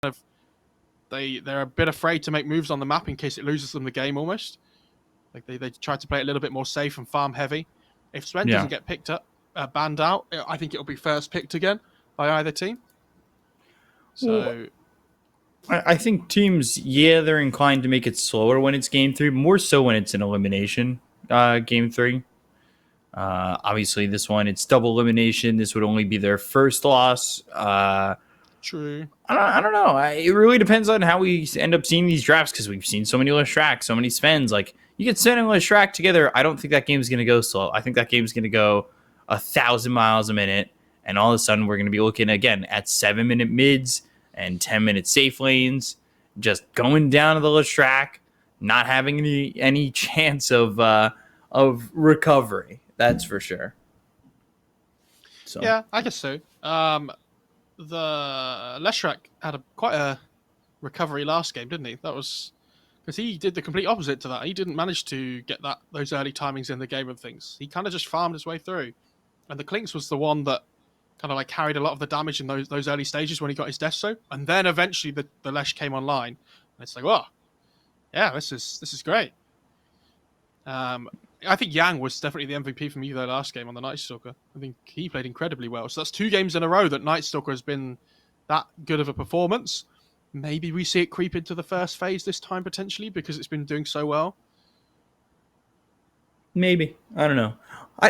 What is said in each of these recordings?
of they're a bit afraid to make moves on the map in case it loses them the game almost. Like they try to play it a little bit more safe and farm heavy. If Sven Yeah. doesn't get picked up, banned out, I think it'll be first picked again by either team. Well, So I think teams, yeah, they're inclined to make it slower when it's game 3, more so when it's an elimination game 3. Obviously, this one, it's double elimination. This would only be their first loss. true. I don't know. It really depends on how we end up seeing these drafts because we've seen so many Leshrac, so many Svens. Like, you get Sven and Leshrac together, I don't think that game's going to go slow. I think that game's going to go 1,000 miles a minute. And all of a sudden, we're going to be looking again at 7-minute mids and 10-minute safe lanes, just going down to the Leshrac, not having any chance of recovery. That's for sure. So Yeah, I guess so. The Leshrac had quite a recovery last game, didn't he? That was because he did the complete opposite to that. He didn't manage to get those early timings in the game and things. He kind of just farmed his way through, and the Clinks was the one that kind of like carried a lot of the damage in those early stages when he got his death so, and then eventually the Lesh came online, and it's like, oh, yeah, this is great. I think Yang was definitely the MVP for me though last game on the Night Stalker. I think he played incredibly well. So that's 2 games in a row that Night Stalker has been that good of a performance. Maybe we see it creep into the first phase this time potentially because it's been doing so well. maybe, I don't know. I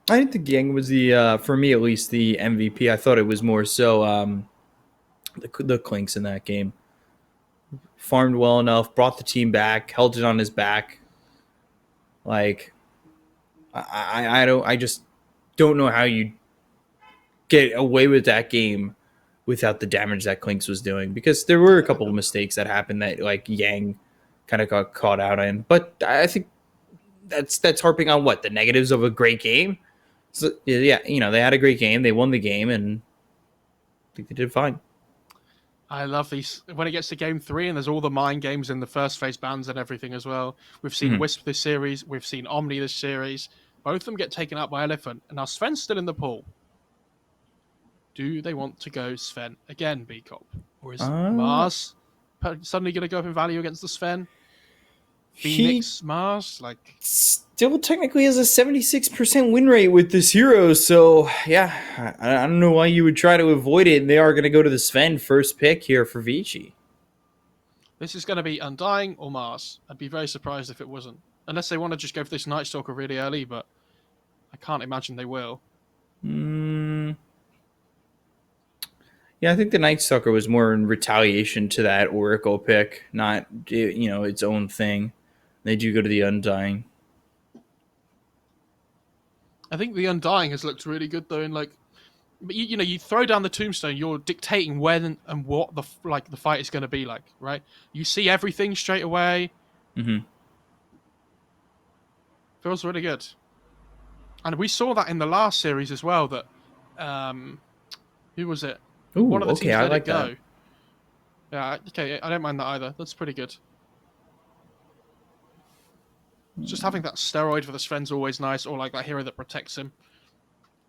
didn't think Yang was the for me at least the MVP. I thought it was more so the Clinks in that game. Farmed well enough, brought the team back, held it on his back. Like I just don't know how you get away with that game without the damage that Clinks was doing, because there were a couple of mistakes that happened that like Yang kind of got caught out in. But I think that's harping on what the negatives of a great game. So yeah, they had a great game, they won the game, and I think they did fine. I love these when it gets to game 3 and there's all the mind games in the first phase bans and everything as well. We've seen Mhm. Wisp this series, we've seen Omni this series. Both of them get taken out by Elephant, and now Sven's still in the pool. Do they want to go Sven again, B-Cop? Or is Uh, Mars suddenly going to go up in value against the Sven? he Phoenix, Mars? Like, still technically has a 76% win rate with this hero, so yeah, I don't know why you would try to avoid it. And they are going to go to the Sven first pick here for VICI. this is going to be Undying or Mars. I'd be very surprised if it wasn't. Unless they want to just go for this Night Stalker really early, but I can't imagine they will. Mm, yeah, I think the Night Stalker was more in retaliation to that Oracle pick, not its own thing. They do go to the Undying. I think the Undying has looked really good though. In like, but you throw down the Tombstone, you're dictating when and what the fight is going to be like, right? You see everything straight away. Mm-hmm. Feels really good, and we saw that in the last series as well. That who was it? Ooh, One of the okay, teams I let it like that. go. Yeah, okay, I don't mind that either. That's pretty good. Just having that steroid for the Sven's always nice, or like that hero that protects him.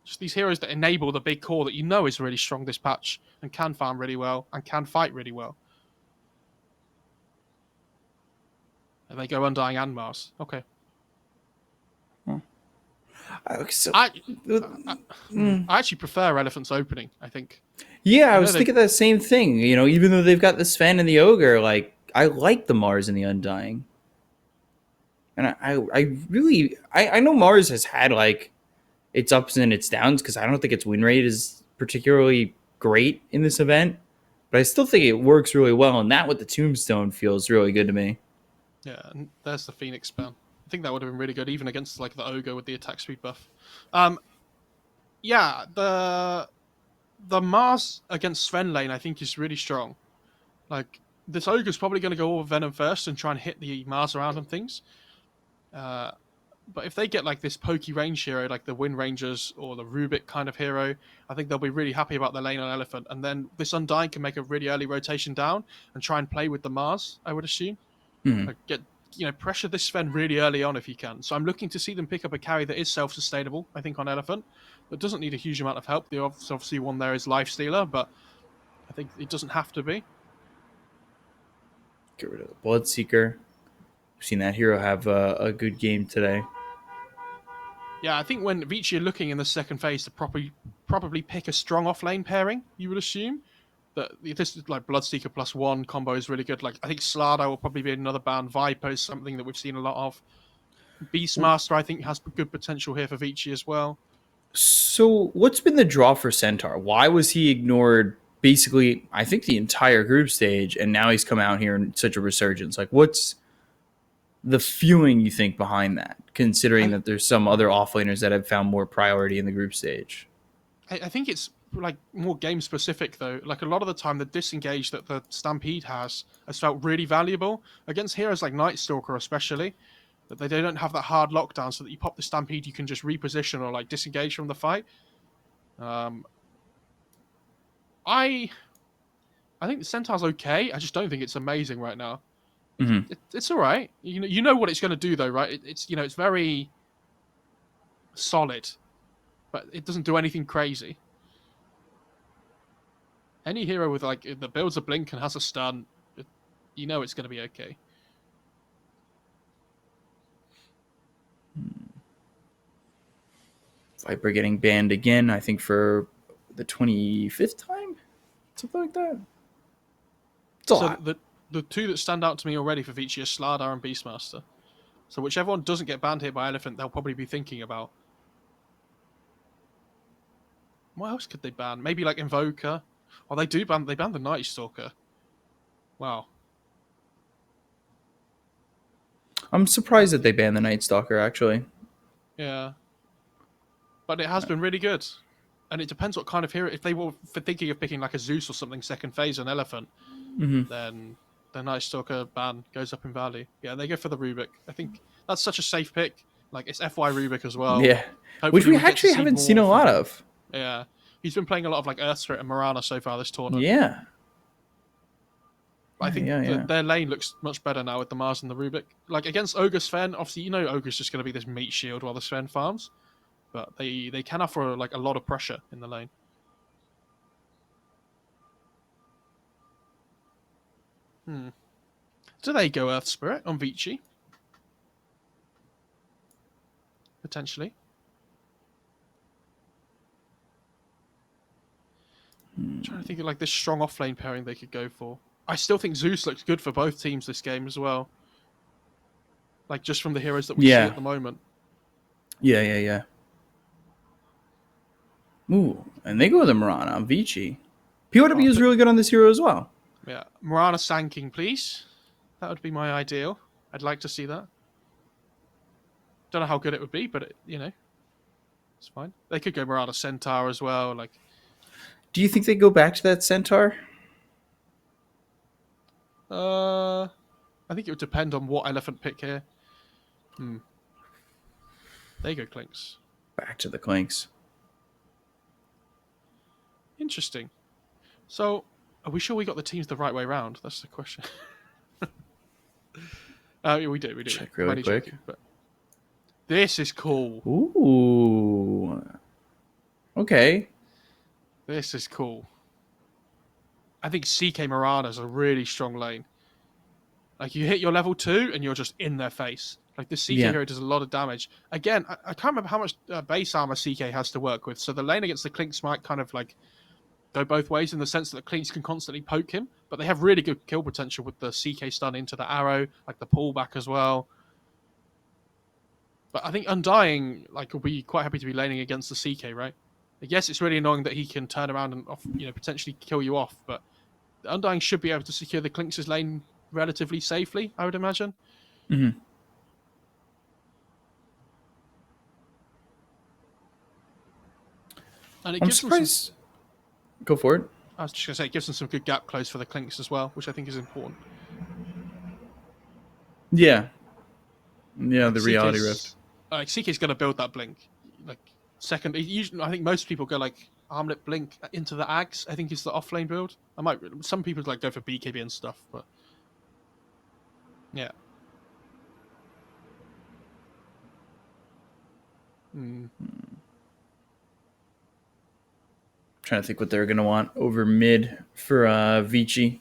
Just these heroes that enable the big core that you know is really strong this patch and can farm really well and can fight really well. And they go Undying and Mars. Okay. So, I, I, mm, I actually prefer Elephant's opening, I think. yeah, I I know was they thinking that same thing. Even though they've got the Sven and the Ogre, like I like the Mars and the Undying. And I really I know Mars has had like its ups and its downs because I don't think its win rate is particularly great in this event, but I still think it works really well. And that with the Tombstone feels really good to me. Yeah, and there's the Phoenix ban. I think that would have been really good, even against like the Ogre with the attack speed buff. Um, yeah, the Mars against Sven lane I think is really strong. Like this Ogre's probably going to go over Venom first and try and hit the Mars around and things. But if they get like this pokey range hero, like the Wind Rangers or the Rubik kind of hero, I think they'll be really happy about their lane on Elephant. And then this Undying can make a really early rotation down and try and play with the Mars, I would assume. Hmm. Like pressure this Sven really early on if you can. So I'm looking to see them pick up a carry that is self-sustainable, I think, on Elephant. That doesn't need a huge amount of help. The obviously one there is Lifestealer, but I think it doesn't have to be. Get rid of the Bloodseeker. We've seen that hero have a good game today. Yeah, I think when Vici are looking in the second phase to probably pick a strong offlane pairing, you would assume that this is like Bloodseeker +1 combo is really good. Like I think Slardar will probably be another ban. Viper is something that we've seen a lot of. Beastmaster, I think, has good potential here for Vici as well. So, what's been the draw for Centaur? Why was he ignored basically, I think, the entire group stage, and now he's come out here in such a resurgence? Like, what's the feeling you think behind that, considering I, that there's some other offlaners that have found more priority in the group stage? I think it's like more game specific though. Like a lot of the time, the disengage that the Stampede has felt really valuable against heroes like Night Stalker, especially. That they don't have that hard lockdown, so that you pop the Stampede, you can just reposition or like disengage from the fight. I think the Centaur's okay. I just don't think it's amazing right now. Mm-hmm. It's all right. You know what it's going to do though, right? It's very solid, but it doesn't do anything crazy. Any hero with like that builds a blink and has a stun, you know it's going to be okay. Viper getting banned again, I think, for the 25th time? Something like that. It's a So lot. the two that stand out to me already for Vici are Slardar and Beastmaster. So whichever one doesn't get banned here by Elephant, they'll probably be thinking about what else could they ban? Maybe like Invoker. Oh, they ban the Night Stalker. Wow. I'm surprised that they banned the Night Stalker, actually. Yeah. But it has been really good. And it depends what kind of hero. If they were thinking of picking like a Zeus or something second phase on Elephant, then the Night Stalker ban goes up in value. Yeah, they go for the Rubik. I think that's such a safe pick. Like it's FY Rubik as well. Yeah. Which Hopefully we we get to actually see haven't seen more a lot from him. of. Yeah. He's been playing a lot of like Earththreat and Marana so far this tournament. Yeah. I think Yeah. their lane looks much better now with the Mars and the Rubik. Like against Ogre Sven, obviously you know Ogre's just going to be this meat shield while the Sven farms, but they can offer like a lot of pressure in the lane. Do they go Earth Spirit on Vici? Potentially. I'm trying to think of like this strong offlane pairing they could go for. I still think Zeus looks good for both teams this game as well. Like just from the heroes that we see Yeah. at the moment. Yeah. Ooh, and they go with the Marana on Vici. POW is really good on this hero as well. Yeah, Marana Sanking, please. That would be my ideal. I'd like to see that. Don't know how good it would be, but it's fine. They could go Marana Centaur as well. Like, Do you think they go back to that Centaur? I think it would depend on what elephant pick here. There you go, Clinks. Back to the Clinks. Interesting. So, are we sure we got the teams the right way round? That's the question. Yeah, we do. Check really quick. Checking, but this is cool. Ooh. Okay. This is cool. I think CK Marana is a really strong lane. Like, you hit your level 2 and you're just in their face. Like, the CK hero does a lot of damage. Again, I can't remember how much base armor CK has to work with. So the lane against the Clinks might kind of like go both ways in the sense that the Clinks can constantly poke him, but they have really good kill potential with the CK stun into the arrow, like the pullback as well. But I think Undying will be quite happy to be laning against the CK, right? I guess it's really annoying that he can turn around and potentially kill you off, but Undying should be able to secure the Clinks' lane relatively safely, I would imagine. Mm-hmm. And it I'm gives surprised. them Go for it. I was just going to say, it gives them some good gap close for the Clinks as well, which I think is important. Yeah. Yeah, the CK's, reality rift. CK's going to build that blink. Like, second, usually, I think most people go armlet blink into the Ags, I think is the offlane build. Some people go for BKB and stuff, but yeah. Trying to think what they're going to want over mid for Vici.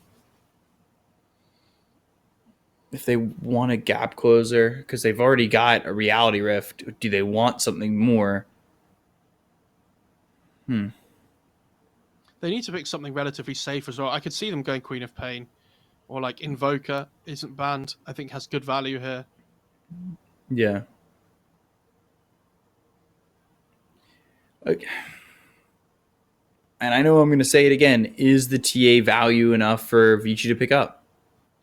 if they want a gap closer, because they've already got a reality rift, do they want something more? They need to pick something relatively safe as well. I could see them going Queen of Pain, or like Invoker isn't banned. I think has good value here. Yeah. Okay. And I know I'm going to say it again. Is the TA value enough for VICI to pick up?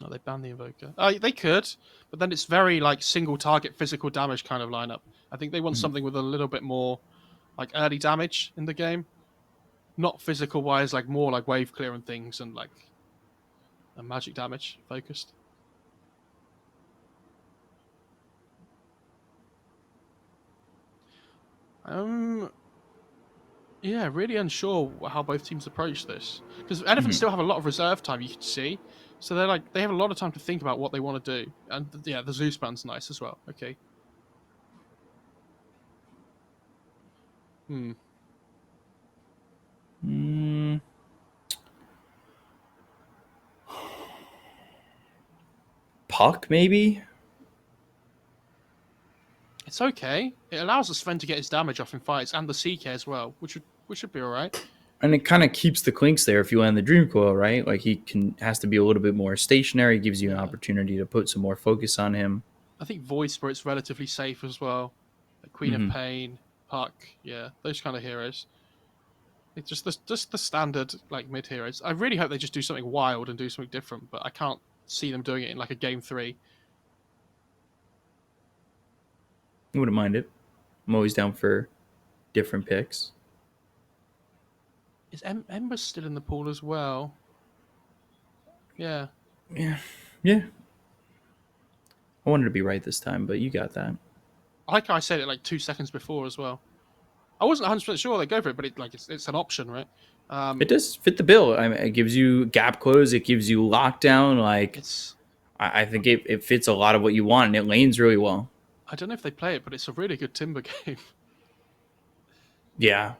No, they banned the Invoker. They could, but then it's very like single target physical damage kind of lineup. I think they want something with a little bit more like early damage in the game, not physical wise, like more like wave clear and things and like magic damage focused. Um, yeah, really unsure how both teams approach this because Elephants still have a lot of reserve time. You can see, so they have a lot of time to think about what they want to do. And yeah, the Zeus band's nice as well. Okay. Hmm. Mm, Puck, maybe? It's okay. It allows the Sven to get his damage off in fights and the CK as well, which should be all right. And it kind of keeps the Clinks there if you land the Dream Coil, right? Like he has to be a little bit more stationary, gives you an Yeah. opportunity to put some more focus on him. I think Void Spirit's relatively safe as well. Like Queen of Pain, Puck, yeah, those kind of heroes. It's just the standard like mid heroes. I really hope they just do something wild and do something different, but I can't see them doing it in like a game 3. I wouldn't mind it. I'm always down for different picks. Is Ember still in the pool as well? Yeah. Yeah. Yeah. I wanted to be right this time, but you got that. I like how I said it like 2 seconds before as well. I wasn't 100% sure they'd go for it, but it's an option, right? It does fit the bill. I mean, it gives you gap close. It gives you lockdown. Like, It's I think it fits a lot of what you want, and it lanes really well. I don't know if they play it, but it's a really good Timber game. Yeah.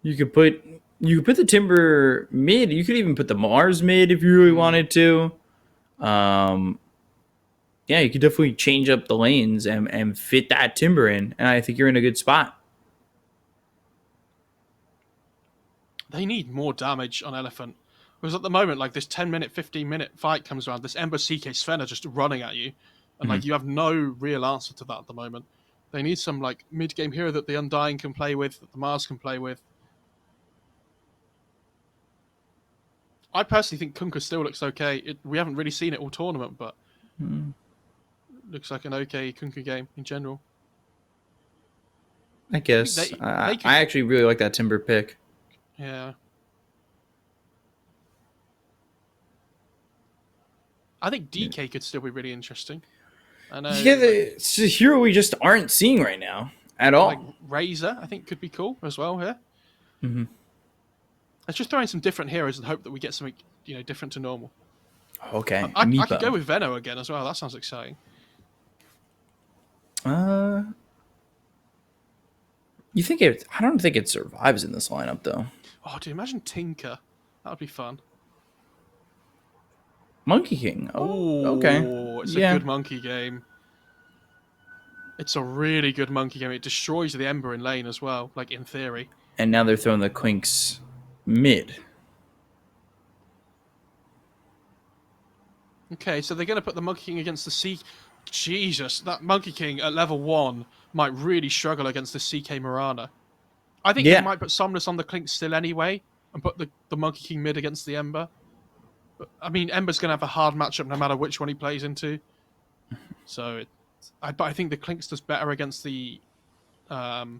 You could put the Timber mid. You could even put the Mars mid if you really wanted to. Um, yeah, you could definitely change up the lanes and fit that Timber in, and I think you're in a good spot. They need more damage on Elephant. Because at the moment, like this 10-minute, 15-minute fight comes around, this Ember CK Sven are just running at you. And like you have no real answer to that at the moment. They need some like mid-game hero that the Undying can play with, that the Mars can play with. I personally think Kunkka still looks okay. We haven't really seen it all tournament, but looks like an okay Kunkka game in general. I guess. I actually really like that Timber pick. Yeah. I think DK could still be really interesting. I know. Yeah, it's a hero we just aren't seeing right now at all. Like Razor, I think could be cool as well here. Let's just throw in some different heroes and hope that we get something different to normal. Okay, I could go with Venno again as well. That sounds exciting. You think it? I don't think it survives in this lineup though. Oh, dude, imagine Tinker. That would be fun. Monkey King. Oh, okay. It's a good monkey game. It's a really good monkey game. It destroys the Ember in lane as well, like in theory. And now they're throwing the Clinks mid. Okay, so they're going to put the Monkey King against the C. Jesus, that Monkey King at level 1 might really struggle against the CK Mirana. I think they might put Somnus on the Clink still anyway and put the Monkey King mid against the Ember. But, I mean, Ember's going to have a hard matchup no matter which one he plays into. So, but I think the Clinks does better against the CK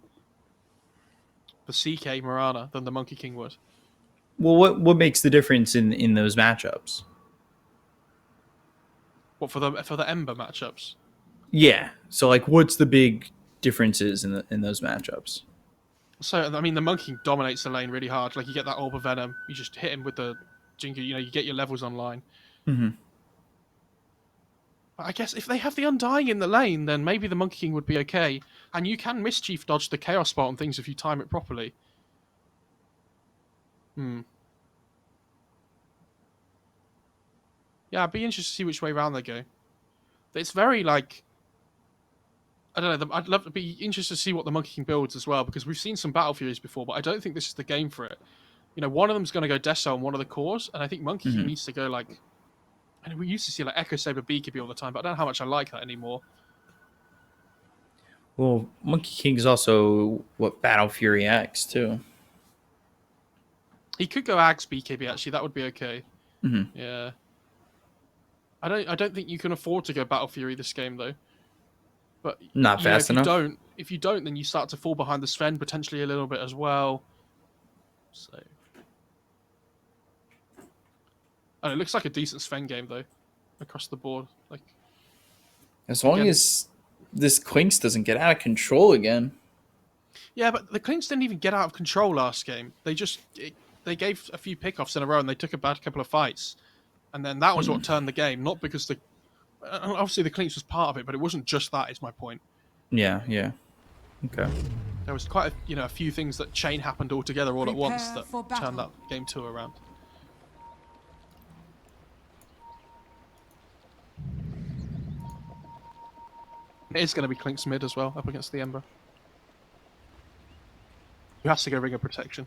Mirana than the Monkey King would. Well, what makes the difference in those matchups? What for the Ember matchups? Yeah. So like, what's the big differences in those matchups? So I mean, the Monkey King dominates the lane really hard. Like you get that Orb of Venom, you just hit him with the Jingu. You get your levels online. But I guess if they have the Undying in the lane, then maybe the Monkey King would be okay. And you can mischief dodge the Chaos Spot and things if you time it properly. Yeah, I'd be interested to see which way round they go. It's very like I don't know. I'd love to be interested to see what the Monkey King builds as well because we've seen some Battle Furies before, but I don't think this is the game for it. You know, one of them's going to go Deso on one of the cores, and I think Monkey King needs to go like. I know we used to see like Echo Saber Beekeeper all the time, but I don't know how much I like that anymore. Well, Monkey King is also what Battle Fury X too. He could go Ags BKB actually. That would be okay. Mm-hmm. Yeah. I don't think you can afford to go Battle Fury this game though. But Not you know, fast enough. if you don't, then you start to fall behind the Sven potentially a little bit as well. So, oh, it looks like a decent Sven game though, across the board. Like, As long again, as this Clinks doesn't get out of control again. yeah, but the Clinks didn't even get out of control last game. They gave a few pickoffs in a row and they took a bad couple of fights, and then that was what turned the game. Not because obviously the Clinks was part of it, but it wasn't just that. Is my point. Yeah. Okay. There was quite a few things that chain happened all together all at once that turned that game 2 around. It is going to be Clink's mid as well, up against the Ember. He has to go Ring of Protection.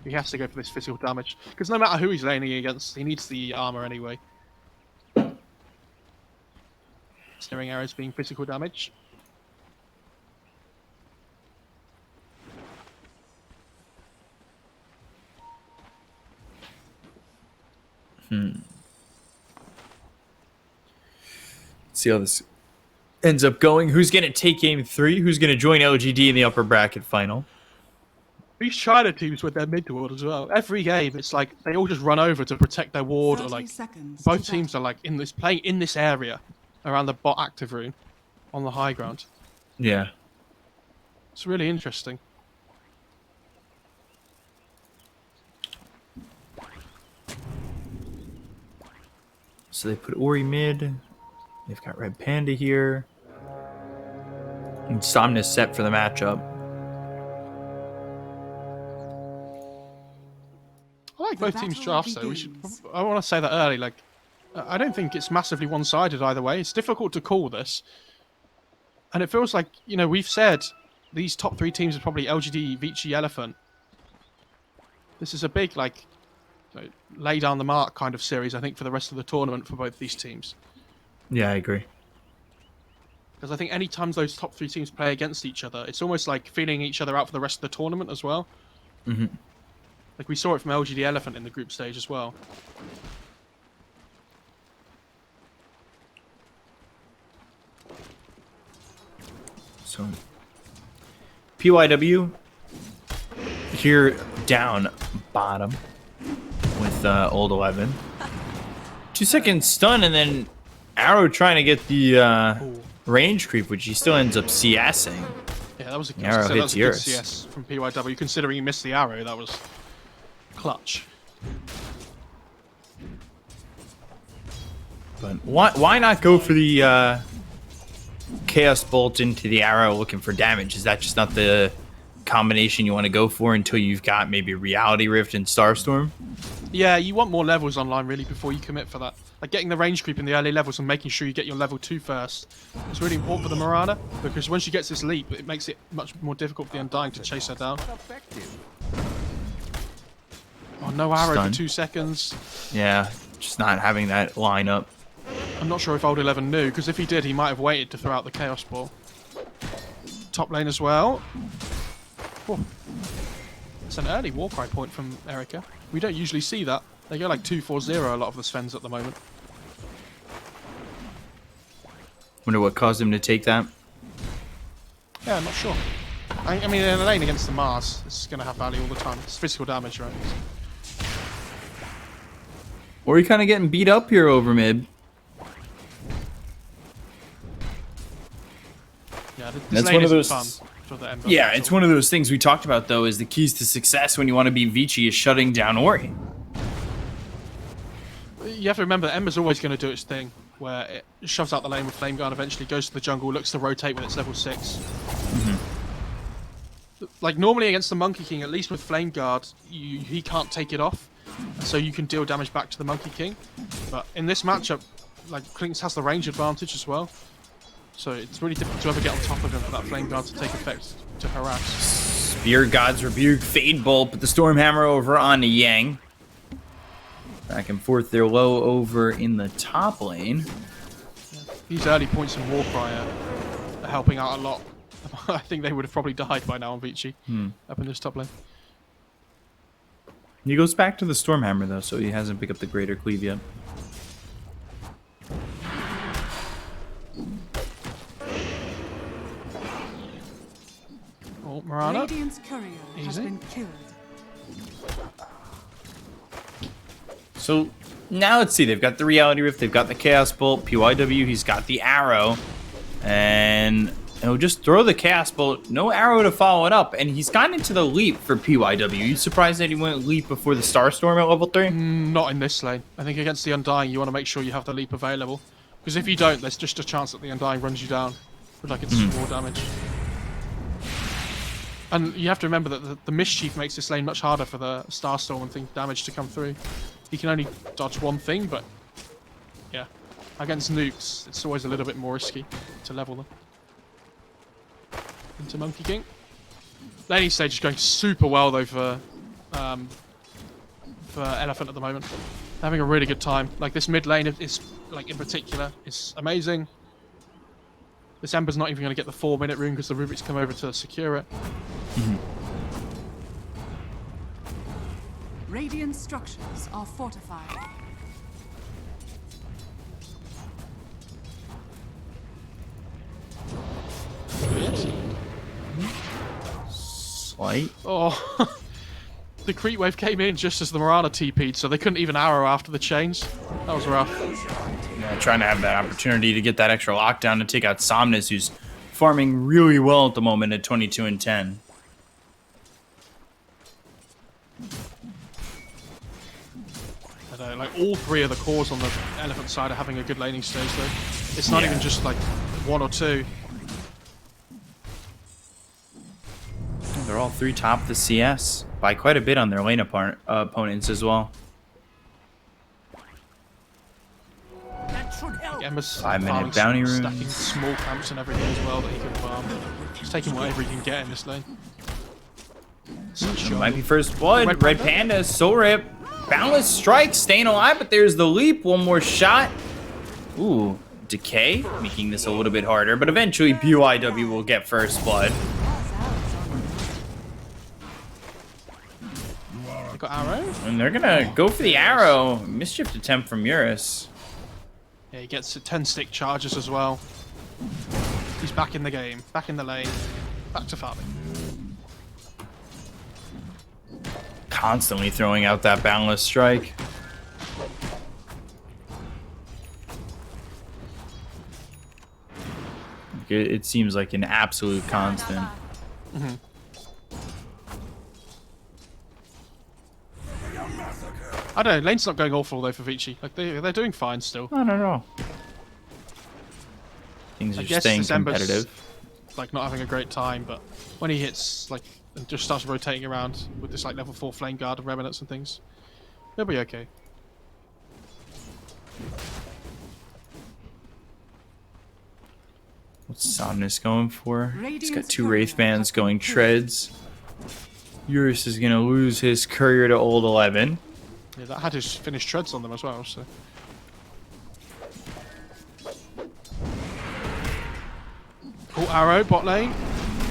He has to go for this physical damage. Because no matter who he's laning against, he needs the armor anyway. Snaring arrows being physical damage. Let's see how this ends up going. Who's going to take game 3? Who's going to join LGD in the upper bracket final? These China teams with their mid ward as well. Every game, it's like they all just run over to protect their ward, or like both teams are like playing in this area around the bot active rune on the high ground. Yeah. It's really interesting. So they put Ori mid. They've got Red Panda here. And Somnus set for the matchup. I like both teams' drafts though. I want to say that early. Like, I don't think it's massively one-sided either way. It's difficult to call this, and it feels like we've said these top 3 teams are probably LGD, VICI, Elephant. This is a big lay down the mark kind of series. I think for the rest of the tournament for both these teams. Yeah, I agree. Because I think any time those top 3 teams play against each other, it's almost like feeling each other out for the rest of the tournament as well. Mm-hmm. Like we saw it from LGD Elephant in the group stage as well. So, PYW here down bottom with Old 11. 2-second stun and then Arrow trying to get the range creep, which he still ends up CSing. Yeah, that was a good CS from PYW. Considering he missed the arrow, that was clutch. But why not go for the Chaos Bolt into the arrow looking for damage? Is that just not the combination you want to go for until you've got maybe Reality Rift and Starstorm? Yeah, you want more levels online really before you commit for that. Like getting the range creep in the early levels and making sure you get your level 2 first. It's really important for the Mirana, because when she gets this leap, it makes it much more difficult for the Undying to chase her down. Oh, no arrow Stun. for 2 seconds. Yeah, just not having that line up. I'm not sure if Old 11 knew, because if he did, he might have waited to throw out the Chaos Ball. Top lane as well. Oh. It's an early Warcry point from Erica. We don't usually see that. They go like 2-4-0 a lot of the Svens at the moment. Wonder what caused him to take that. Yeah, I'm not sure. I mean, in a lane against the Mars, it's going to have value all the time. It's physical damage, right? Or he kind of getting beat up here over mid. Yeah, this That's lane one of isn't those. fun for the Ember. Yeah, it's one of those things we talked about though. Is the keys to success when you want to beat VICI is shutting down Ori. You have to remember that Ember's always going to do its thing, where it shoves out the lane with Flame Guard, eventually goes to the jungle, looks to rotate with its level 6. Mm-hmm. Like, normally against the Monkey King, at least with Flame Guard, he can't take it off. so you can deal damage back to the Monkey King. But in this matchup, like Clinks has the range advantage as well, so it's really difficult to ever get on top of him for that Flame Guard to take effect to harass. Spear God's Rebuke, Fade Bolt, but the Stormhammer over on Yang. Back and forth, they're low over in the top lane. These early points in Warcry are helping out a lot. I think they would have probably died by now on VICI up in this top lane. He goes back to the Stormhammer though, so he hasn't picked up the Greater Cleave yet. Oh, Mirana. Radiant's courier has been killed. So now let's see, they've got the Reality Rift, they've got the Chaos Bolt, PYW, he's got the Arrow, and he'll just throw the Chaos Bolt, no arrow to follow it up, and he's gotten into the Leap for PYW. You surprised that he went Leap before the Starstorm at level 3? Not in this lane. I think against the Undying, you want to make sure you have the Leap available, because if you don't, there's just a chance that the Undying runs you down with like its more damage. And you have to remember that the Mischief makes this lane much harder for the Starstorm and things damage to come through. He can only dodge one thing, but yeah, against nukes, it's always a little bit more risky to level them. Into Monkey King. Laning stage is going super well though for Elephant at the moment. Having a really good time. Like this mid lane is like in particular is amazing. This Ember's not even going to get the 4-minute rune because the Rubik's come over to secure it. Radiant structures are fortified. Slight. Oh, the creep wave came in just as the Mirana TP'd, so they couldn't even arrow after the chains. That was rough. Yeah, trying to have that opportunity to get that extra lockdown to take out Somnus, who's farming really well at the moment at 22 and 10. Like all three of the cores on the Elephant side are having a good laning stage though. It's not even just like one or two. They're all 3 top the CS by quite a bit on their lane opponents as well. Ember's 5-minute bounty runes. stacking small camps and everything as well that he can farm. Just taking whatever he can get in this lane. Might be first blood. Red Panda, Soul Rip. Boundless Strike, staying alive, but there's the Leap. One more shot. Ooh, Decay, making this a little bit harder, but eventually PYW will get first blood. They got arrow. And they're gonna go for the arrow. Mischief attempt from Eurus. Yeah, he gets 10 stick charges as well. He's back in the game, back in the lane, back to farming. Constantly throwing out that Boundless Strike. It seems like an absolute constant. I don't know, lane's not going awful though for VICI. Like they're doing fine still. I don't know. Things are just staying competitive. Like not having a great time, but when he hits like and just starts rotating around with this like level 4 flame guard and remnants and things, he'll be okay. What's Somnus going for? He's got 2 Wraith Bands going Treads. Eurus is gonna lose his courier to old 11. Yeah, that had his finished treads on them as well, so. Oh, arrow, bot lane.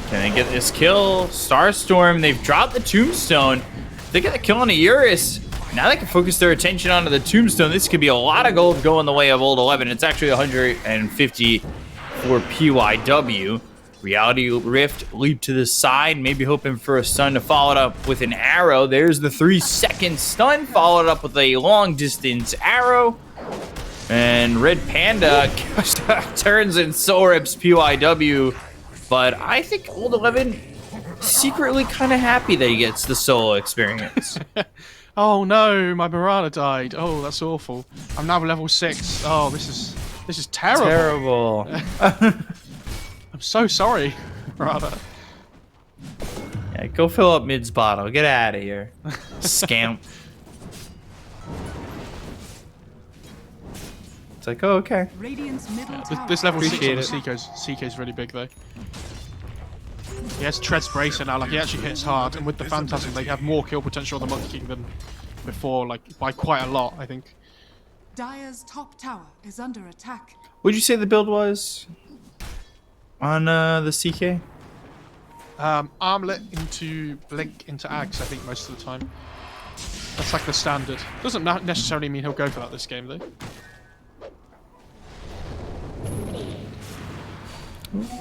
Can they get this kill? Starstorm, they've dropped the Tombstone. They get the kill on the Eurus. Now they can focus their attention onto the Tombstone. This could be a lot of gold going the way of old 11. It's actually 150 for PYW. Reality Rift, leap to the side, maybe hoping for a stun to follow it up with an arrow. There's the 3-second stun, followed up with a long distance arrow. And Red Panda turns and soul rips PYW. But I think old 11 secretly kind of happy that he gets the solo experience. Oh no, my Mirana died. Oh, that's awful. I'm now level 6. Oh, this is terrible. Terrible. I'm so sorry, Mirana. Yeah, go fill up mid's bottle. Get out of here, scamp. It's like, oh, okay. Radiant's middle tower This level 6 on Appreciate the CK's really big though. He has Tread's Bracer now, like he actually hits hard, and with the Phantasm they have more kill potential on the Monkey King than before, like by quite a lot, I think. Dire's top tower is under attack. What'd you say the build was on the CK? Armlet into Blink into Ags, I think, most of the time. That's like the standard. Doesn't necessarily mean he'll go for that this game, though.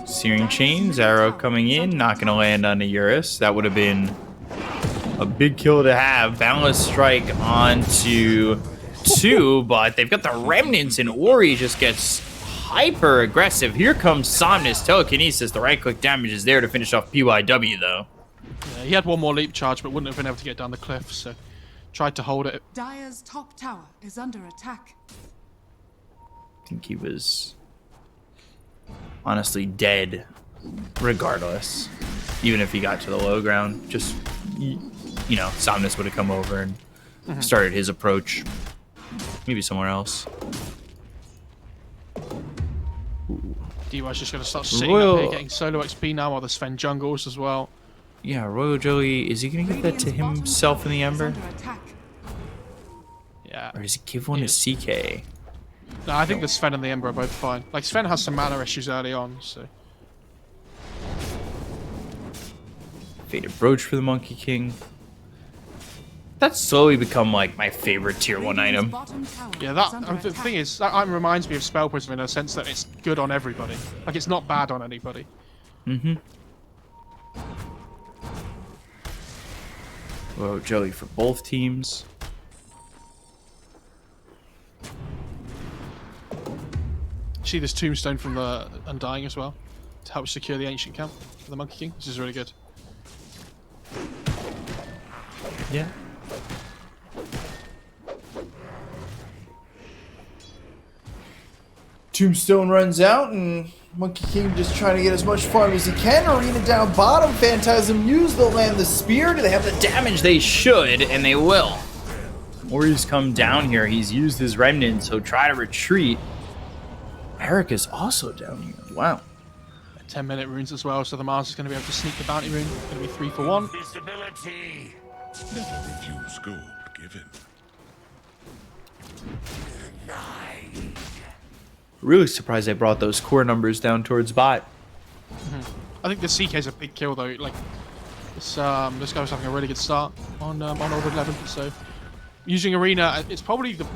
Searing Chains, arrow coming in, not going to land on the Eurus. That would have been a big kill to have. Boundless Strike onto 2, but they've got the Remnants, and Ori just gets hyper aggressive. Here comes Somnus, Telekinesis. The right-click damage is there to finish off PYW, though. Yeah, he had one more leap charge, but wouldn't have been able to get down the cliff, so tried to hold it. Dire's top tower is under attack. I think he was honestly dead regardless, even if he got to the low ground. Just, you know, Somnus would have come over and started his approach maybe somewhere else. DY's just going to start sitting up here getting solo XP now while the Sven jungles as well. Yeah, Royal Jelly, is he going to give that to himself in the Ember? Yeah. Or does he give one to CK? No, I think the Sven and the Ember are both fine. Like, Sven has some mana issues early on, so... Faded Brooch for the Monkey King. That's slowly become, like, my favorite tier 1 item. Yeah, the thing is, that item reminds me of Spell Prism in a sense that it's good on everybody. Like, it's not bad on anybody. Mm-hmm. Royal Jelly for both teams. See this Tombstone from the Undying as well, to help secure the Ancient Camp for the Monkey King, which is really good. Yeah. Tombstone runs out, and Monkey King just trying to get as much farm as he can. Arena down bottom. Phantasm used to land the spear. Do they have the damage they should? And they will. Ori's come down here. He's used his remnant, so try to retreat. Eric is also down here. Wow. 10-minute runes as well, so the Mars is going to be able to sneak the bounty rune. It's going to be 3 for 1. Visibility. Never refuse gold given. Really surprised they brought those core numbers down towards bot. I think the CK is a big kill though. Like this guy was having a really good start on Order 11. So using Arena, it's probably the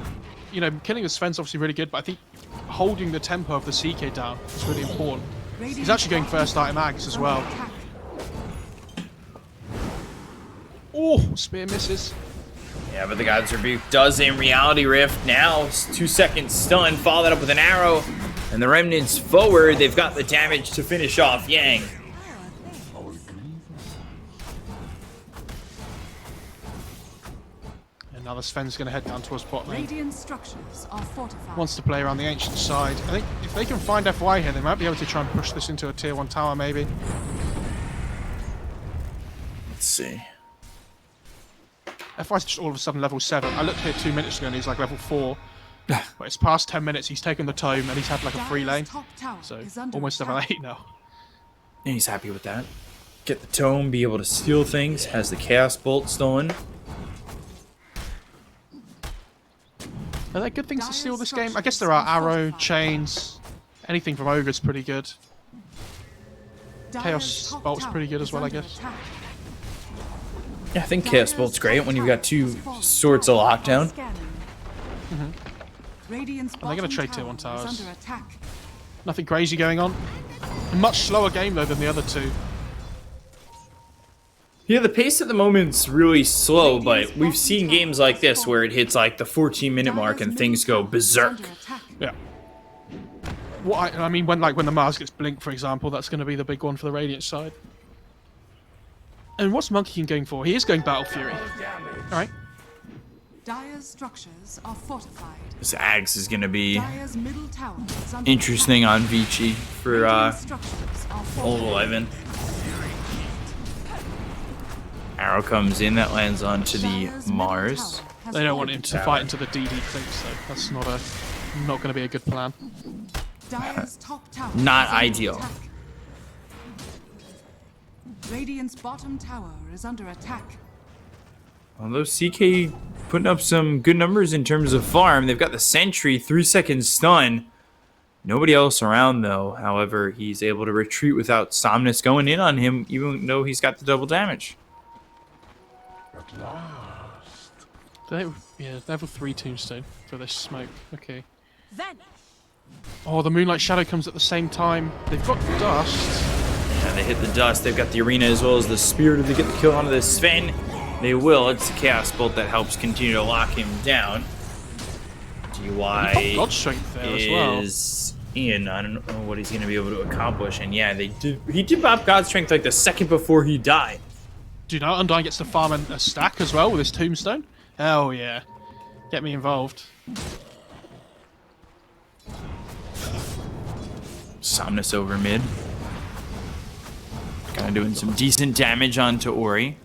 killing the Sven's obviously really good, but I think holding the tempo of the CK down is really important. He's actually going first item Ags as well. Oh, spear misses. Yeah, but the God's Rebuke does in Reality Rift. Now, 2 seconds stun, follow that up with an arrow. And the Remnants forward, they've got the damage to finish off Yang. And now the Sven's going to head down towards bot lane. Radiant structures are fortified. Wants to play around the Ancient side. I think if they can find FY here, they might be able to try and push this into a tier 1 tower maybe. Let's see. FY's just all of a sudden level 7. I looked here 2 minutes ago and he's like level 4. But it's past 10 minutes, he's taken the tome and he's had like a free lane. So almost level 8 now. And he's happy with that. Get the tome, be able to steal things, has the Chaos Bolt stolen. Are there good things to steal this game? I guess there are arrow, chains, anything from Ogre's pretty good. Chaos Bolt's pretty good as well, I guess. Yeah, I think Chaos Bolt's great when you've got 2 sorts of lockdown. And they're going to trade tier 1 towers. Nothing crazy going on. A much slower game though than the other 2. Yeah, the pace at the moment's really slow, but we've seen games like this where it hits like the 14-minute mark and things go berserk. Yeah. What I mean, when the Mars gets blinked, for example, that's going to be the big one for the Radiant side. And what's Monkey King going for? He is going Battle Fury. Alright. Dire's structures are fortified. This Axe is going to be Dire's middle tower is under interesting on VICI for Radiant structures are Old fortified. 11. Arrow comes in, that lands onto the Dire's middle Mars. tower has They don't fallen. want him to fight into the DD clinks, though. That's not a not going to be a good plan. Dire's top tower Not is under ideal. attack. Radiant's bottom tower is under attack. Although CK putting up some good numbers in terms of farm, they've got the Sentry, 3-second stun. Nobody else around though. However, he's able to retreat without Somnus going in on him, even though he's got the double damage. At last. Yeah, level 3 tombstone for this smoke. Okay. Then Oh, the Moonlight Shadow comes at the same time. They've got dust. And they hit the dust. They've got the arena as well as the spirit. If they get the kill onto this Sven, they will. It's the Chaos Bolt that helps continue to lock him down. He popped God GY Strength there as well. is in. I don't know what he's going to be able to accomplish. And yeah, he did pop God Strength like the second before he died. Do you know Undyne gets to farm a stack as well with his tombstone? Hell yeah. Get me involved. Somnus over mid. Kind of doing some decent damage onto Ori.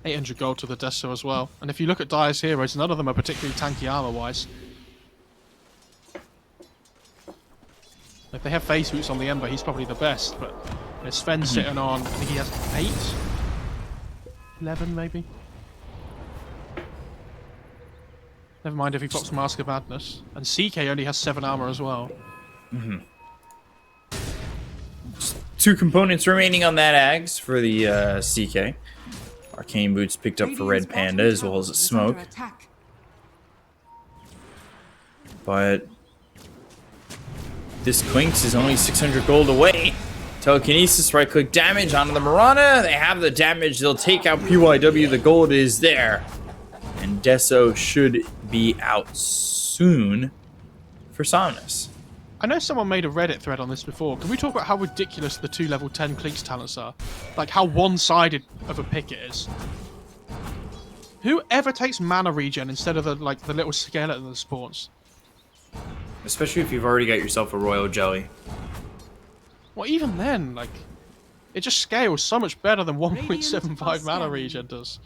800 gold to the Deso as well. And if you look at Dire's heroes, none of them are particularly tanky armor-wise. If they have face boots on the Ember, he's probably the best, but Sven's sitting on, I think he has 8? 11 maybe? Never mind if he pops Mask of Madness. And CK only has 7 armor as well. 2 components remaining on that Ags for the CK. Arcane Boots picked up for Radiant's Red Panda bottom as well as tower a is Smoke. under attack. But this Quinks is only 600 gold away. Telekinesis, right click damage onto the Mirana. They have the damage. They'll take out PYW. The gold is there. And Deso should be out soon for Somnus. I know someone made a Reddit thread on this before. Can we talk about how ridiculous the 2 level 10 Clinks talents are? Like how one-sided of a pick it is. Who ever takes mana regen instead of the little skeleton that spawns? Especially if you've already got yourself a Royal Jelly. Well, even then, like, it just scales so much better than 1.75 mana scanning. regen does.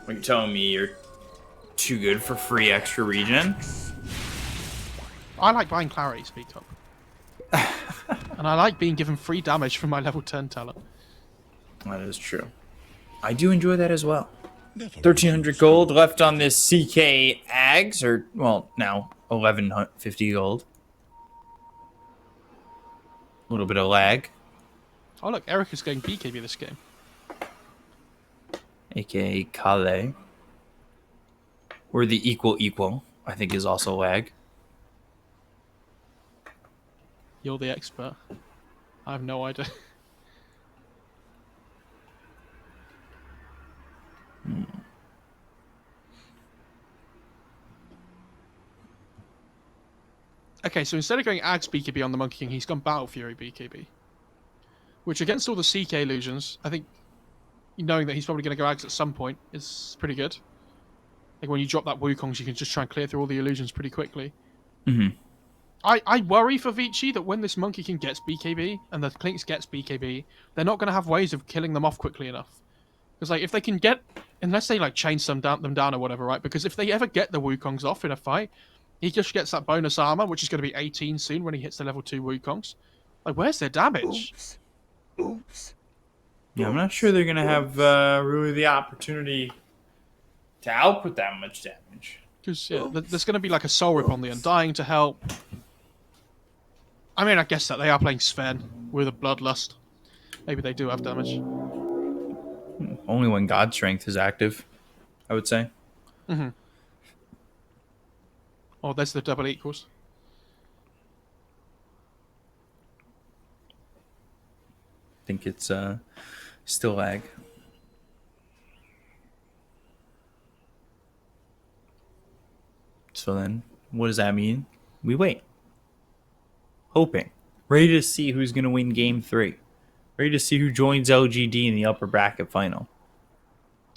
Are you telling me you're too good for free extra regen? I like buying clarity, speak up. And I like being given free damage from my level 10 talent. That is true. I do enjoy that as well. Never 1,300 gold left on this CK Ags, or, well, now 1,150 gold. A little bit of lag, Oh look, Eric is getting BKB this game. aka Kale. Or the equal, I think is also lag. You're the expert. I have no idea. Okay, so instead of going Ags BKB on the Monkey King, he's gone Battle Fury BKB. Which, against all the CK illusions, I think, knowing that he's probably going to go Ags at some point, is pretty good. Like, when you drop that Wukongs, you can just try and clear through all the illusions pretty quickly. Mm-hmm. I worry for VICI that when this Monkey King gets BKB, and the Clinks gets BKB, they're not going to have ways of killing them off quickly enough. Because, like, if they can get... Unless they, like, chain them down or whatever, right? Because if they ever get the Wukongs off in a fight, he just gets that bonus armor, which is going to be 18 soon when he hits the level 2 Wukongs. Like, where's their damage? Oops. Yeah, I'm not sure they're going to have really the opportunity to output that much damage. Because, yeah, there's going to be, like, a Soul Rip on the Undying to help. I mean, I guess that they are playing Sven with a Bloodlust. Maybe they do have damage. Only when God Strength is active, I would say. Mm-hmm. Oh, there's the double equals. I think it's still lag. So then, what does that mean? We wait. Hoping. Ready to see who's going to win Game 3. Ready to see who joins LGD in the upper bracket final.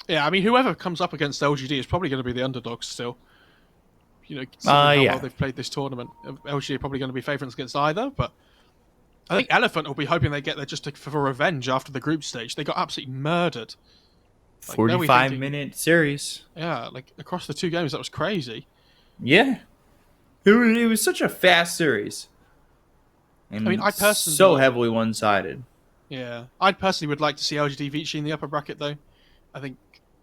Yeah, I mean, whoever comes up against LGD is probably going to be the underdogs still. You know, considering how yeah. well they've played this tournament. LGD are probably going to be favourites against either, but I think Elephant will be hoping they get there just for revenge after the group stage. They got absolutely murdered. Like, they'll be 45-minute series. Yeah, like across the 2 games, that was crazy. Yeah. It was such a fast series. And I mean, I personally so heavily one-sided. Yeah, I personally would like to see LGD VICI in the upper bracket, though. I think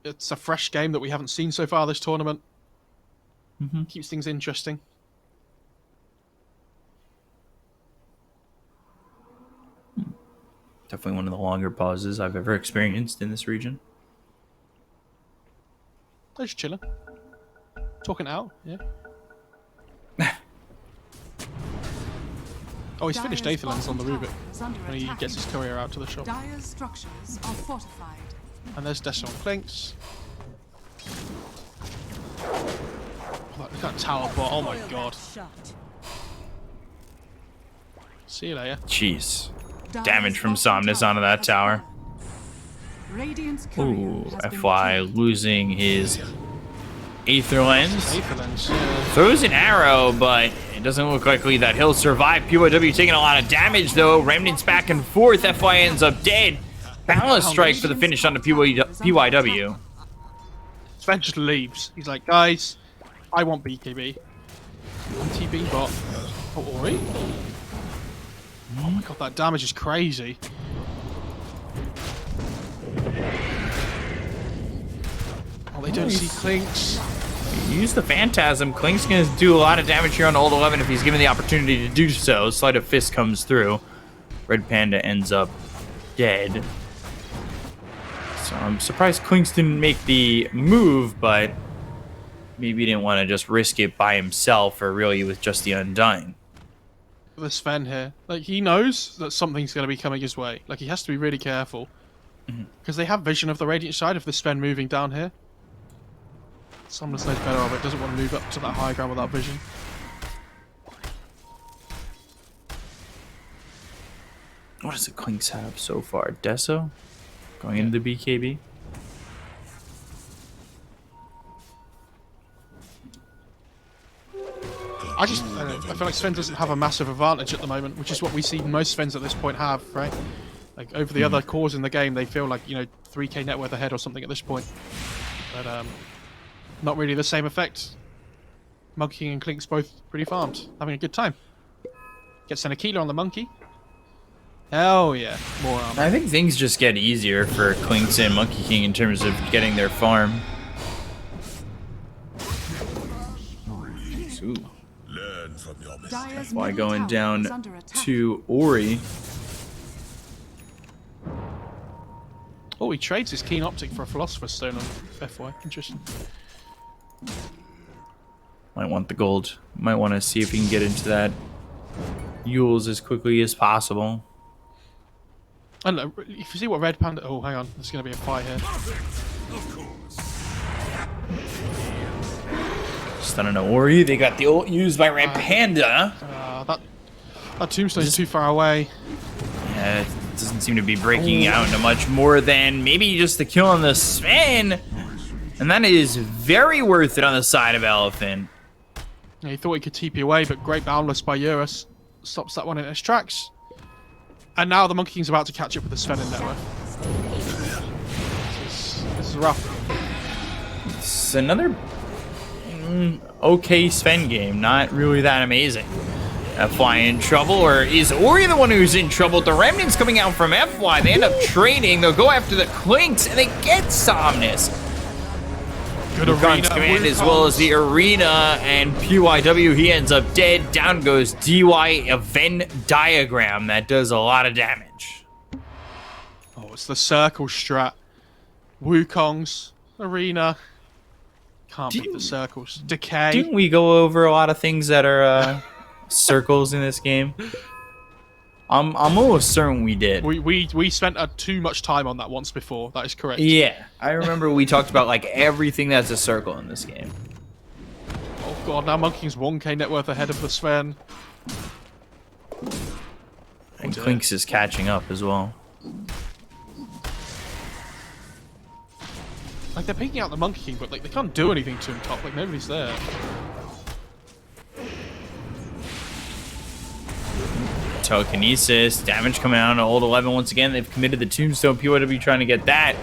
it's a fresh game that we haven't seen so far this tournament. Keeps things interesting. Definitely one of the longer pauses I've ever experienced in this region. They're just chilling. Talking it out, yeah. Oh, he's finished Dire's Aetherlands on the bottom Rubik tower is under when he attack. gets his courier out to the shop. Dire's structures are fortified. And there's Deso on Clinks. Look at that tower bot, oh my god. See you later. Jeez. Dire's Damage from bottom Somnus onto that has tower. fallen. Radiant's courier Ooh, has been FY killed. losing his Aether Lens. Aetherlands, yeah. Throws an arrow, but it doesn't look likely that he'll survive. PYW taking a lot of damage, though. Remnants back and forth. FY ends up dead. Balance strike for the finish on the PYW. Sven just leaves. He's like, guys, I want BKB. TB bot. Oh, Ori? Oh my god, that damage is crazy. Oh, they don't see Clinks. Use the Phantasm. Klink's going to do a lot of damage here on Old 11 if he's given the opportunity to do so. Sleight of Fist comes through. Red Panda ends up dead. So I'm surprised Klinks didn't make the move, but maybe he didn't want to just risk it by himself or really with just the Undying. The Sven here. Like, he knows that something's going to be coming his way. Like, he has to be really careful. Because they have vision of the Radiant side of the Sven moving down here. Somnus knows better of it, doesn't want to move up to that high ground without vision. What does the Klinks have so far? Deso? Going into the BKB? I don't know, I feel like Sven doesn't have a massive advantage at the moment, which is what we see most Svens at this point have, right? Like, over the other cores in the game, they feel like, 3k net worth ahead or something at this point. But, not really the same effect. Monkey King and Klink's both pretty farmed, having a good time. Gets an Aquila on the Monkey. Hell yeah, more armor. I think things just get easier for Klinks and Monkey King in terms of getting their farm. Ooh. Learn from your mistakes. Dire's Why middle going tower down is under attack. to Ori? Oh, he trades his Keen Optic for a Philosopher's Stone on FY. Interesting. Might want the gold. Might want to see if he can get into that Yules as quickly as possible. I don't know, if you see what Red Panda... Oh, hang on, there's going to be a fight here. Stunning to Ori. They got the ult used by Red Panda. That tombstone's too far away. Yeah, it doesn't seem to be breaking out into much more than maybe just the kill on the Sven. And that is very worth it on the side of Elephant. Yeah, he thought he could TP away, but great Boundless by Eurus stops that one in its tracks. And now the Monkey King's about to catch up with the Sven in net worth. This is rough. It's another okay Sven game. Not really that amazing. FY in trouble, or is Ori the one who's in trouble? The Remnants coming out from FY. They end up trading. They'll go after the Klinks, and they get Somnus. Good Wukong's command as well as the arena, and PYW, he ends up dead. Down goes DY, a Venn diagram that does a lot of damage. Oh, it's the circle strat. Wukong's arena. Can't beat the circles. Decay. Didn't we go over a lot of things that are circles in this game? I'm almost certain we did. We spent too much time on that once before. That is correct. Yeah, I remember we talked about like everything that's a circle in this game. Oh god, now Monkey King's 1k net worth ahead of the Sven. And Klinks is catching up as well. Like, they're picking out the Monkey King, but like they can't do anything to him top. Like, nobody's there. telekinesis. Damage coming out on Old 11 once again. They've committed the Tombstone. PYW trying to get that.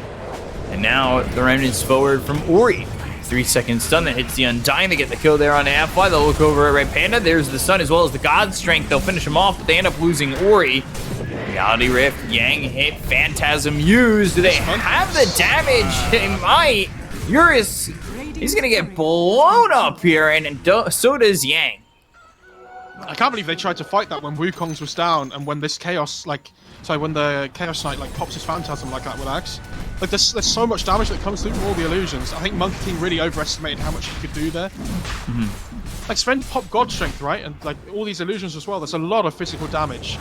And now the remnants forward from Ori. 3-second stun that hits the Undying. They get the kill there on FY. They'll look over at Red Panda. There's the stun as well as the God Strength. They'll finish him off, but they end up losing Ori. Reality Rift, Yang hit, Phantasm used. Do they have the damage? They might. Eurus, he's going to get blown up here, and so does Yang. I can't believe they tried to fight that when Wukong's was down, and when this Chaos, when the Chaos Knight, pops his Phantasm like that with Axe. There's so much damage that comes through from all the illusions. I think Monkey King really overestimated how much he could do there. Sven popped God Strength, right? And, all these illusions as well. There's a lot of physical damage.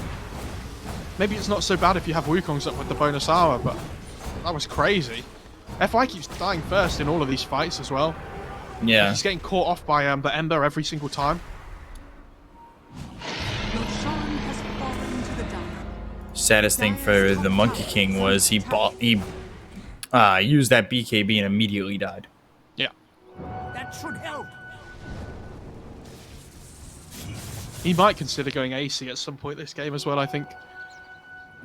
Maybe it's not so bad if you have Wukong's up with the bonus hour, but that was crazy. FI keeps dying first in all of these fights as well. Yeah. He's getting caught off by the Ember every single time. Saddest thing for the Monkey King was he used that BKB and immediately died. Yeah. That should help. He might consider going AC at some point this game as well, I think.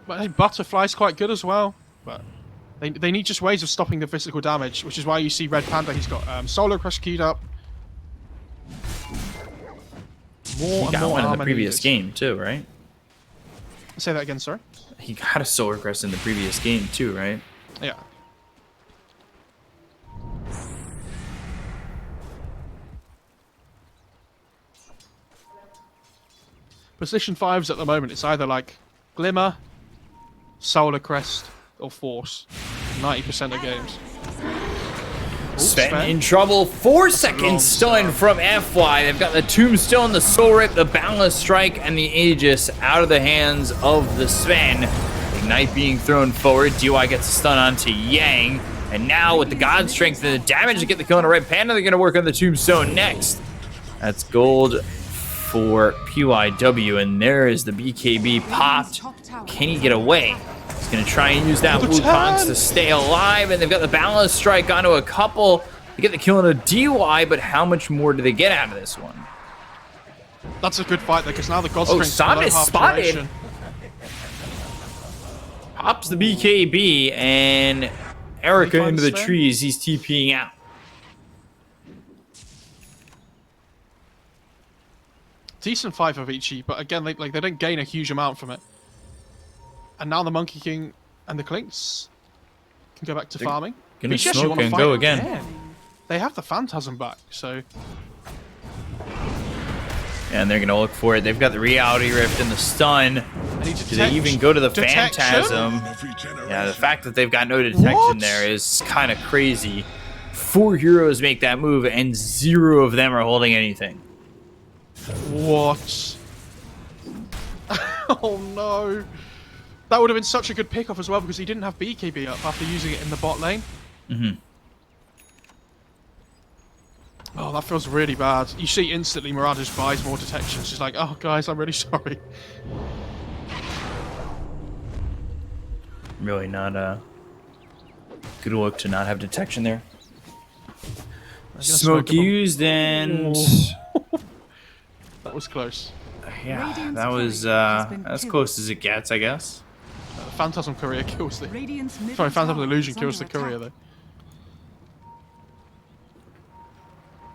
But I think Butterfly's quite good as well. But they need just ways of stopping the physical damage, which is why you see Red Panda. He's got Solar Crush queued up. More He got one in the previous game too, right? Say that again, sorry. He got a Solar Crest in the previous game too, right? Yeah. Position 5s at the moment, it's either Glimmer, Solar Crest, or Force. 90% of games. Sven in trouble. 4-second stun from FY. They've got the Tombstone, the Soul Rip, the Boundless Strike, and the Aegis out of the hands of the Sven. Ignite being thrown forward. DY gets a stun onto Yang. And now with the God Strength and the damage to get the kill on a Red Panda, they're going to work on the Tombstone next. That's gold for PYW. And there is the BKB popped. Can he get away? He's going to try and use that Wukong's to stay alive, and they've got the Balance Strike onto a couple to get the kill on a DY, but how much more do they get out of this one? That's a good fight, though, because now the God Strength Sam is spotted. Duration. Pops the BKB, and Erica into the Sven? trees. He's TPing out. Decent fight for VICI, but again, they don't gain a huge amount from it. And now the Monkey King and the Clinks can go back to farming. Gonna VICI actually smoke wanna and fight go again. They have the Phantasm back, so... And they're gonna look for it. They've got the Reality Rift and the stun. Do they even go to the Detection? Phantasm? Yeah, the fact that they've got no detection What? there is kind of crazy. 4 heroes make that move, and 0 of them are holding anything. What? Oh no. That would have been such a good pick-off as well, because he didn't have BKB up after using it in the bot lane. Oh, that feels really bad. You see instantly Mirage just buys more detection. She's like, oh guys, I'm really sorry. Really not a good look to not have detection there. Smoke smoke him. used, and That was close. yeah, that was as close as it gets, I guess. Phantasm Courier kills the... Radiant's middle Sorry, Phantasm tower Illusion is kills the under Courier, attack.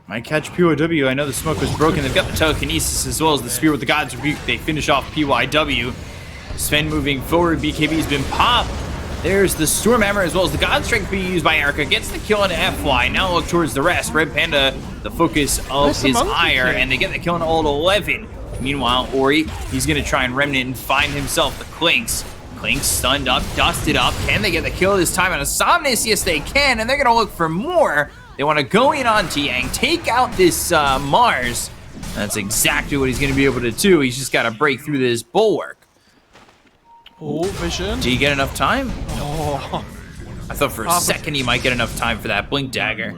though. Might catch PYW. I know the smoke was broken. They've got the telekinesis as well as the spear with the God's Rebuke. They finish off PYW. Sven moving forward. BKB's been popped. There's the Storm Hammer as well as the God Strength being used by Erica. Gets the kill on FY. Now look towards the rest. Red Panda, the focus of That's the his Monkey ire, King. and they get the kill on all 11. Meanwhile, Ori, he's going to try and remnant and find himself the Clinks. Clinks stunned up, dusted up. Can they get the kill this time on a Somnus? Yes, they can, and they're going to look for more. They want to go in on Yang, take out this Mars. That's exactly what he's going to be able to do. He's just got to break through this bulwark. Oh, vision. Do you get enough time? Oh, I thought for a second he might get enough time for that Blink Dagger.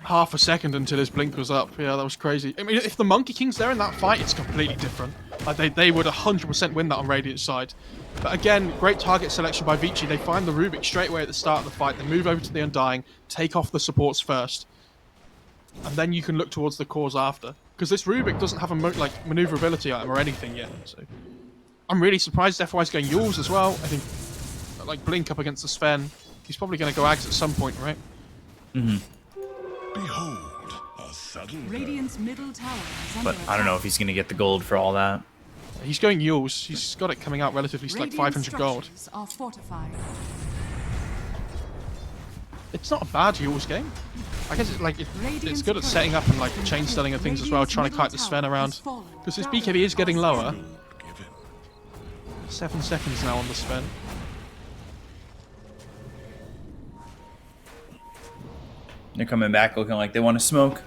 half a second until his blink was up. Yeah, that was crazy. I mean, if the Monkey King's there in that fight, it's completely different. Like they would 100% win that on Radiant's side. But again, great target selection by VICI. They find the Rubik straight away at the start of the fight. They move over to the Undying, take off the supports first. And then you can look towards the cores after. Because this Rubik doesn't have a maneuverability item or anything yet. So I'm really surprised FY's going Yules as well. I think, like, Blink up against the Sven. He's probably going to go Ags at some point, right? Behold, a subtle Radiant's middle tower is under But I don't know if he's going to get the gold for all that. He's going Yules. He's got it coming out relatively like 500 gold. structures are fortified. It's not a bad Yules game. I guess it's like it's good at setting up and like chain stunning and things as well, trying to kite the Sven around. Because his BKB is getting lower. 7 seconds now on the Sven. They're coming back looking like they want to smoke.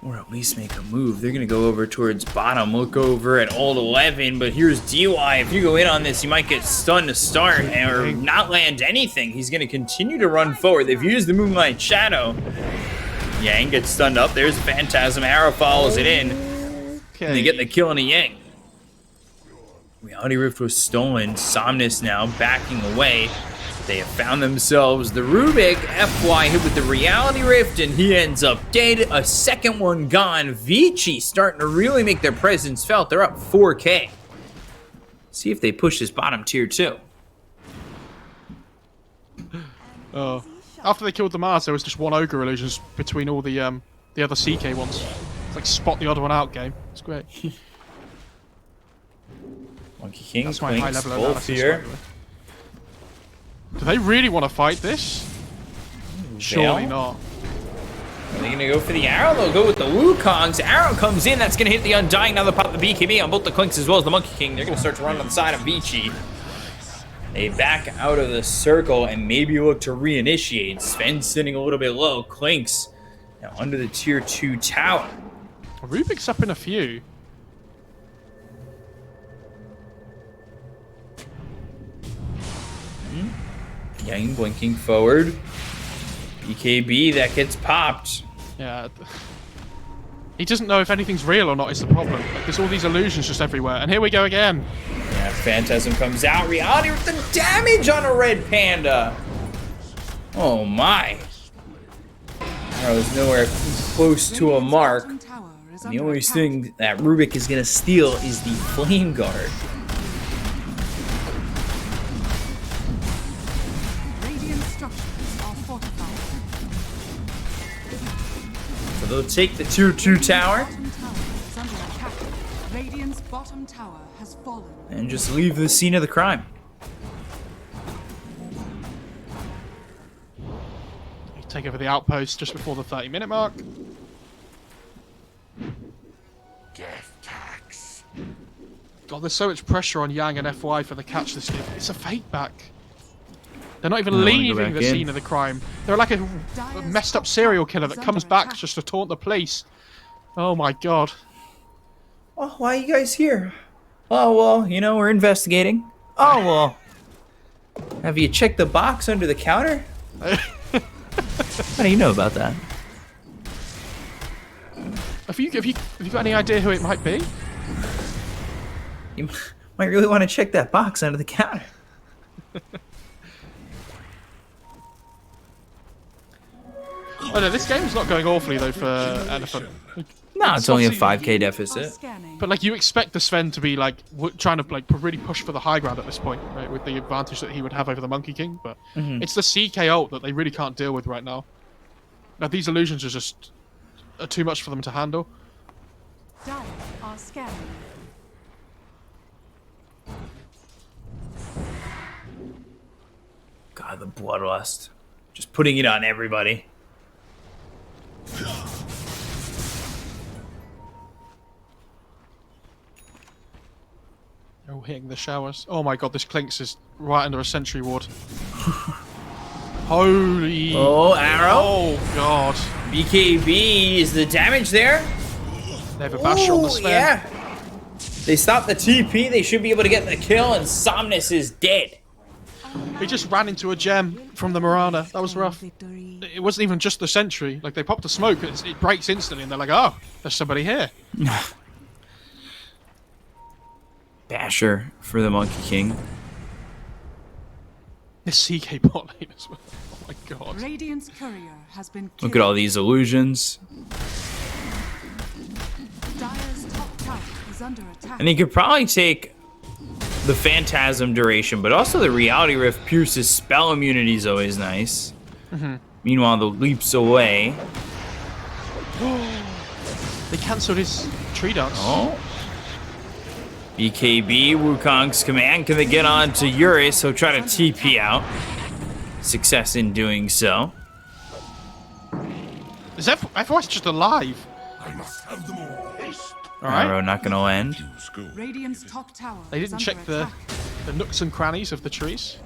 Or at least make a move. They're going to go over towards bottom. Look over at old 11, but here's DY. If you go in on this, you might get stunned to start or not land anything. He's going to continue to run forward. They've used the Moonlight Shadow. Yang gets stunned up. There's a Phantasm. Arrow follows it in. Okay. And they get the kill on a Yang. Reality Rift was stolen. Somnus now backing away. They have found themselves the Rubik. FY hit with the Reality Rift, and he ends up dead. A second one gone. VICI starting to really make their presence felt. They're up 4K. See if they push this bottom tier 2. Oh. After they killed the Mars, there was just one Ogre illusions between all the other CK ones. It's like spot the odd one out game. It's great. Monkey King, That's my high Quinks, level both analysis. here. By the way. Do they really want to fight this? Surely Veil? not. Are they going to go for the arrow? They'll go with the Wukongs. Arrow comes in. That's going to hit the Undying. Now they pop the BKB on both the Clinks as well as the Monkey King. They're going to start to run on the side of VICI. They back out of the circle and maybe look to reinitiate. Sven sitting a little bit low. Clinks now under the tier 2 tower. Rubik's up in a few. Yang blinking forward. BKB that gets popped. Yeah. He doesn't know if anything's real or not is the problem. Like, there's all these illusions just everywhere. And here we go again. Yeah, Phantasm comes out. Reality with the damage on a red panda. Oh my. Arrow's nowhere close to a mark. Bottom tower is And the under only attack. thing that Rubik is going to steal is the Flame Guard. Radiant structures are fortified. So they'll take the tier 2 tower Bottom tower is under attack. Radiant's bottom tower has fallen. and just leave the scene of the crime. They take over the outpost just before the 30-minute mark. death tax. God, there's so much pressure on Yang and FY for the catch this game. It's a fake back. They're not even leaving the scene of the crime. They're like a messed up serial killer that comes back just to taunt the police. Oh my god. Oh, why are you guys here? Oh, well, you know, we're investigating. Oh, well. Have you checked the box under the counter? How do you know about that? Have you got any idea who it might be? You might really want to check that box under the counter. Oh no, this game's not going awfully though for Elephant. No, it's only a obviously- 5K deficit. Scanning. But like you expect the Sven to be like trying to like really push for the high ground at this point, right? With the advantage that he would have over the Monkey King, but it's the CK ult that they really can't deal with right now. Now these illusions are just too much for them to handle. Dire are scanning. God, the bloodlust. Just putting it on everybody. They're all hitting the showers. Oh my god, this Clinks is right under a sentry ward. Holy... Oh, arrow. Oh god. BKB, is the damage there? They have a basher on the Ooh, Sven. yeah. They stopped the TP. They should be able to get the kill, and Somnus is dead. He just ran into a gem from the Mirana. That was rough. Victory. It wasn't even just the sentry. Like, they popped a smoke, it breaks instantly, and they're like, oh, there's somebody here. Basher for the Monkey King. This CK bot lane as well. Oh my god. Radiant's courier has been killed. Look at all these illusions. Dire's top tower is under attack. And he could probably take the Phantasm duration, but also the Reality Rift pierces spell immunity is always nice. Meanwhile, the leaps away. They cancelled his tree dance. Oh. BKB, Wukong's command. Can they get on to Eurus? He'll try to TP out. Success in doing so. Is everyone's just alive? I must have them all. Haste. Alright. Arrow not gonna end. School. Radiant's top tower They is didn't under check attack. the nooks and crannies of the trees.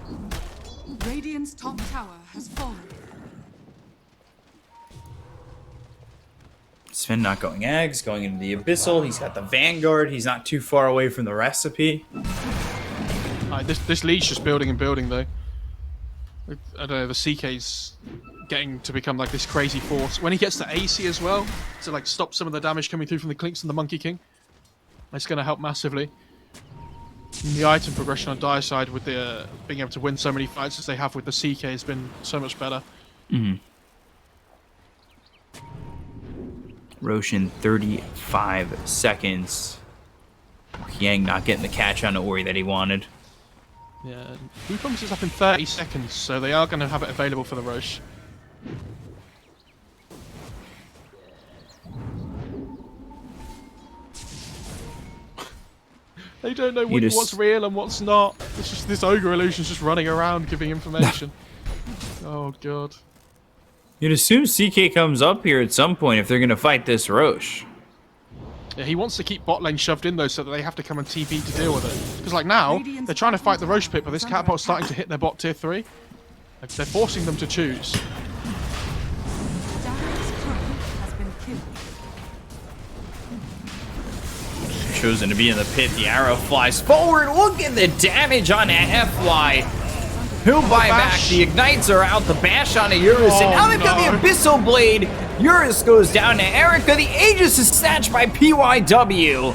Radiant's top tower has fallen. Sven not going eggs, going into the Abyssal. He's got the Vanguard. He's not too far away from the recipe. This lead's just building and building though. I don't know, the CK's getting to become like this crazy force. When he gets to AC as well, to like stop some of the damage coming through from the Clinks and the Monkey King, that's going to help massively. And the item progression on Dire side with the being able to win so many fights as they have with the CK has been so much better. Roshan 35 seconds. Yang not getting the catch on the Ori that he wanted. Yeah, Wukong's is up in 30 seconds, so they are going to have it available for the Roche. They don't know what's real and what's not. It's just this ogre illusion's just running around giving information. Oh god. You'd assume CK comes up here at some point if they're gonna fight this Roche. Yeah, he wants to keep bot lane shoved in though, so that they have to come and TP to deal with it. Because like now, they're trying to fight the Roche pit, but this catapult's starting to hit their bot tier 3. Like, they're forcing them to choose. Dire's courier has been killed. Chosen to be in the pit. The arrow flies forward. Look at the damage on FY. He'll buy back. The ignites are out. The bash on a Eurus. And now they've got the Abyssal Blade. Eurus goes down to Erica. The Aegis is snatched by PYW.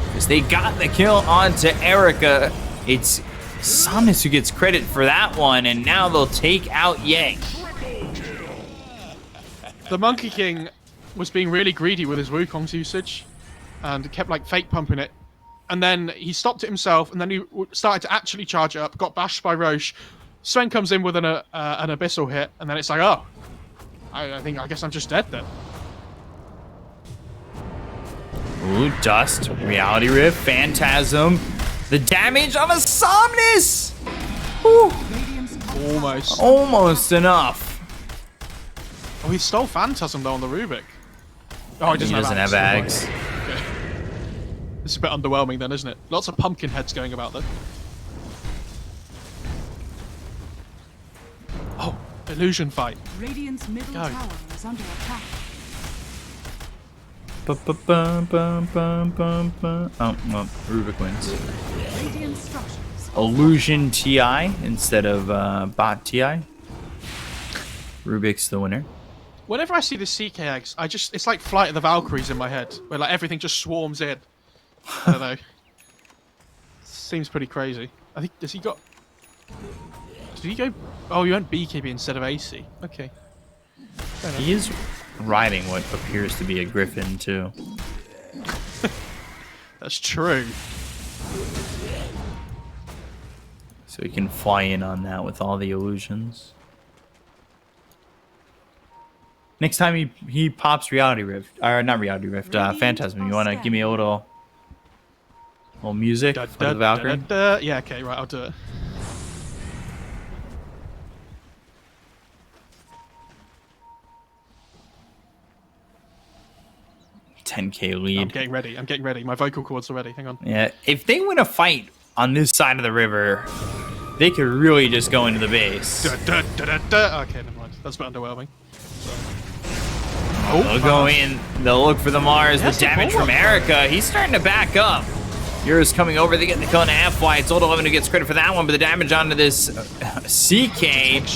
Because they got the kill onto Erica. It's Somnus who gets credit for that one. And now they'll take out Yang. The Monkey King was being really greedy with his Wukong's usage. And kept like fake pumping it. And then he stopped it himself, and then he started to actually charge it up, got bashed by Roche. Sven comes in with an Abyssal hit, and then it's like, oh, I guess I'm just dead then. Ooh, Dust, Reality Rift, Phantasm. The damage of a Somnus! Ooh. Almost enough. Oh, he stole Phantasm though on the Rubik. Oh, He doesn't have Ags. This is a bit underwhelming then, isn't it? Lots of pumpkin heads going about though. Oh, illusion fight. Radiant's middle Go. tower is under attack. Oh, well, Rubik wins. Radiant structures. Illusion TI instead of Bot TI. Rubik's the winner. Whenever I see the CK eggs, it's like Flight of the Valkyries in my head, where like everything just swarms in. I don't know. Seems pretty crazy. I think, did he go... Oh, you went BKB instead of AC. Okay. He is riding what appears to be a griffin, too. That's true. So he can fly in on that with all the illusions. Next time he pops Reality Rift, or not Reality Rift, Phantasm, you want to give me a little music for the Valkyrie? Yeah, okay, right, I'll do it. $10K lead. I'm getting ready. My vocal cords are ready. Hang on. Yeah, if they win a fight on this side of the river, they could really just go into the base. Okay, never mind. That's a bit underwhelming. They'll go in, they'll look for the Mars, the Yes, damage the from Erica. He's starting to back up. Eurus coming over, they get the kill on FY. It's Old 11 who gets credit for that one, but the damage onto this CK.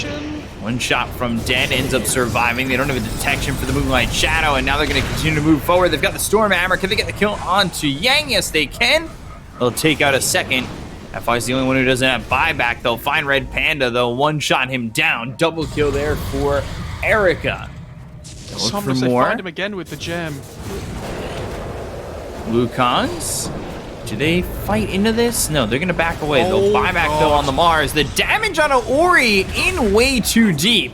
One shot from dead, ends up surviving. They don't have a detection for the Moonlight Shadow, and now they're going to continue to move forward. They've got the Storm Hammer. Can they get the kill onto Yang? Yes, they can. They'll take out a second FI's the only one who doesn't have buyback. They'll find Red Panda, though. One shot him down. Double kill there for Erica. Look for Sometimes they more. find him again with the gem. Lucons. Do they fight into this? No, they're going to back away. They'll buy back, though, on the Mars. The damage on an Ori in way too deep.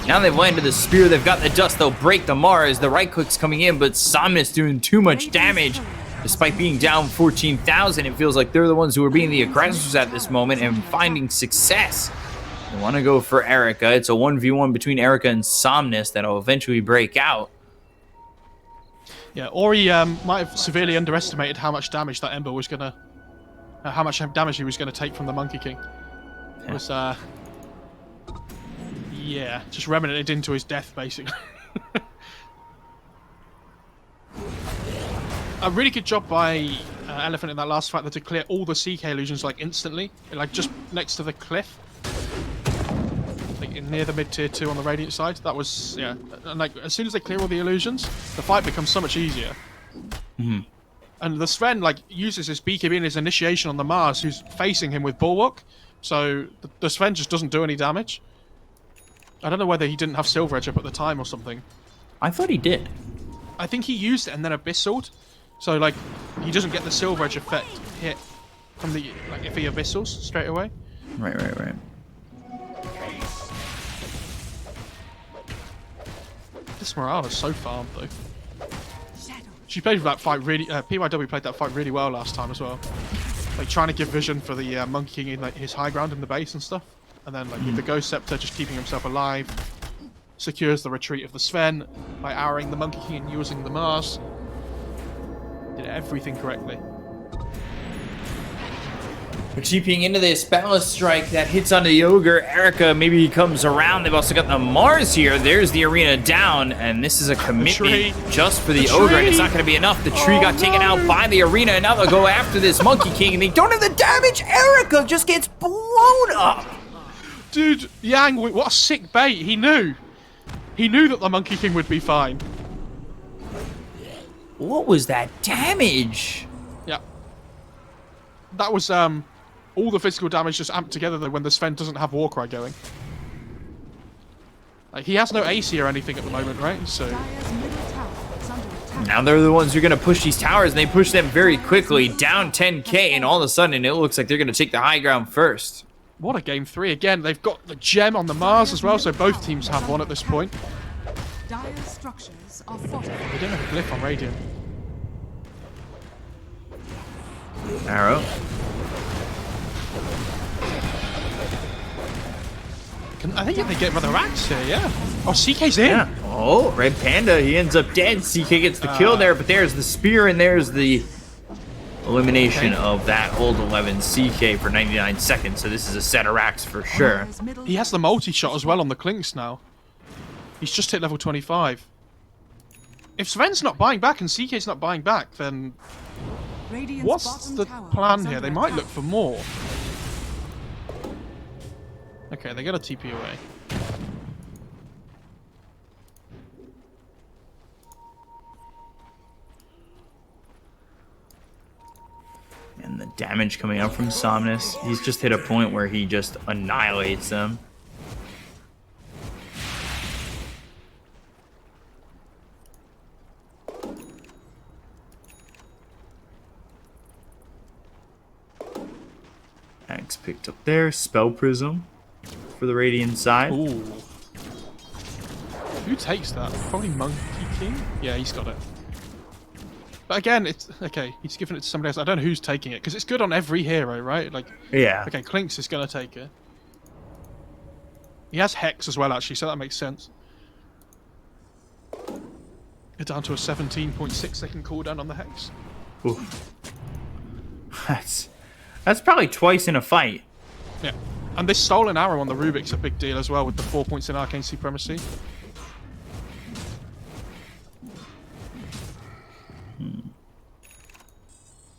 Now they've landed the spear. They've got the dust. They'll break the Mars. The right click's coming in, but Somnus doing too much damage. Despite being down 14,000, it feels like they're the ones who are being the aggressors at this moment and finding success. They want to go for Erica. It's a 1v1 between Erica and Somnus that'll eventually break out. Yeah, Ori might have severely underestimated how much damage that Ember was gonna, how much damage he was gonna take from the Monkey King. It was, yeah, just remnanted into his death basically. A really good job by Elephant in that last fight to clear all the CK illusions like instantly, like just next to the cliff. Near the mid tier 2 on the Radiant side. That was, yeah, and like as soon as they clear all the illusions, the fight becomes so much easier. And the Sven like uses his BKB and his initiation on the Mars, who's facing him with Bulwark, so the Sven just doesn't do any damage. I don't know whether he didn't have Silver Edge up at the time or something. I thought he did. I think he used it and then Abyss Sword, so like he doesn't get the Silver Edge effect hit from the like if he Abyssals straight away. Right. This Morala's so farmed though. She played that fight really. PYW played that fight really well last time as well. Like trying to give vision for the Monkey King in like his high ground in the base and stuff, and then like with the Ghost Scepter just keeping himself alive, secures the retreat of the Sven by arrowing the Monkey King and using the Mars. Did everything correctly. We're TPing into this Ballast Strike that hits onto the Ogre. Erica, maybe he comes around. They've also got the Mars here. There's the arena down, and this is a commitment just for the Ogre, and it's not going to be enough. The tree got taken out by the arena, and now they'll go after this Monkey King, and they don't have the damage. Erica just gets blown up. Dude, Yang, what a sick bait. He knew. He knew that the Monkey King would be fine. What was that damage? Yeah. That was, all the physical damage just amped together though when the Sven doesn't have Warcry going. Like, he has no AC or anything at the moment, right? So... Dire's middle tower is under attack. Now they're the ones who are going to push these towers, and they push them very quickly, down 10k, and all of a sudden it looks like they're going to take the high ground first. What a game 3. Again, they've got the gem on the Mars as well, so both teams have one at this point. Dire's structures are fortified. They don't have a glyph on Radiant. Arrow. I think they get another axe here, yeah. Oh, CK's in! Yeah. Oh, Red Panda, he ends up dead. CK gets the kill there, but there's the spear, and there's the elimination of that old 11 CK for 99 seconds, so this is a set of racks for sure. Dire's middle He has the multi-shot as well on the Clinks now. He's just hit level 25. If Sven's not buying back and CK's not buying back, then Radiant's what's bottom the tower plan is here? under They might attack. look for more. Okay, they got a TP away. And the damage coming out from Somnus, he's just hit a point where he just annihilates them. Axe picked up there, Spell Prism for the Radiant side. Ooh. Who takes that? Probably Monkey King? Yeah, he's got it. But again, it's... Okay, he's giving it to somebody else. I don't know who's taking it, because it's good on every hero, right? Like, Yeah. okay, Clinks is going to take it. He has Hex as well, actually, so that makes sense. We're down to a 17.6 second cooldown on the Hex. Oof. That's probably twice in a fight. Yeah. And this stolen arrow on the Rubik's a big deal as well, with the 4 points in Arcane Supremacy.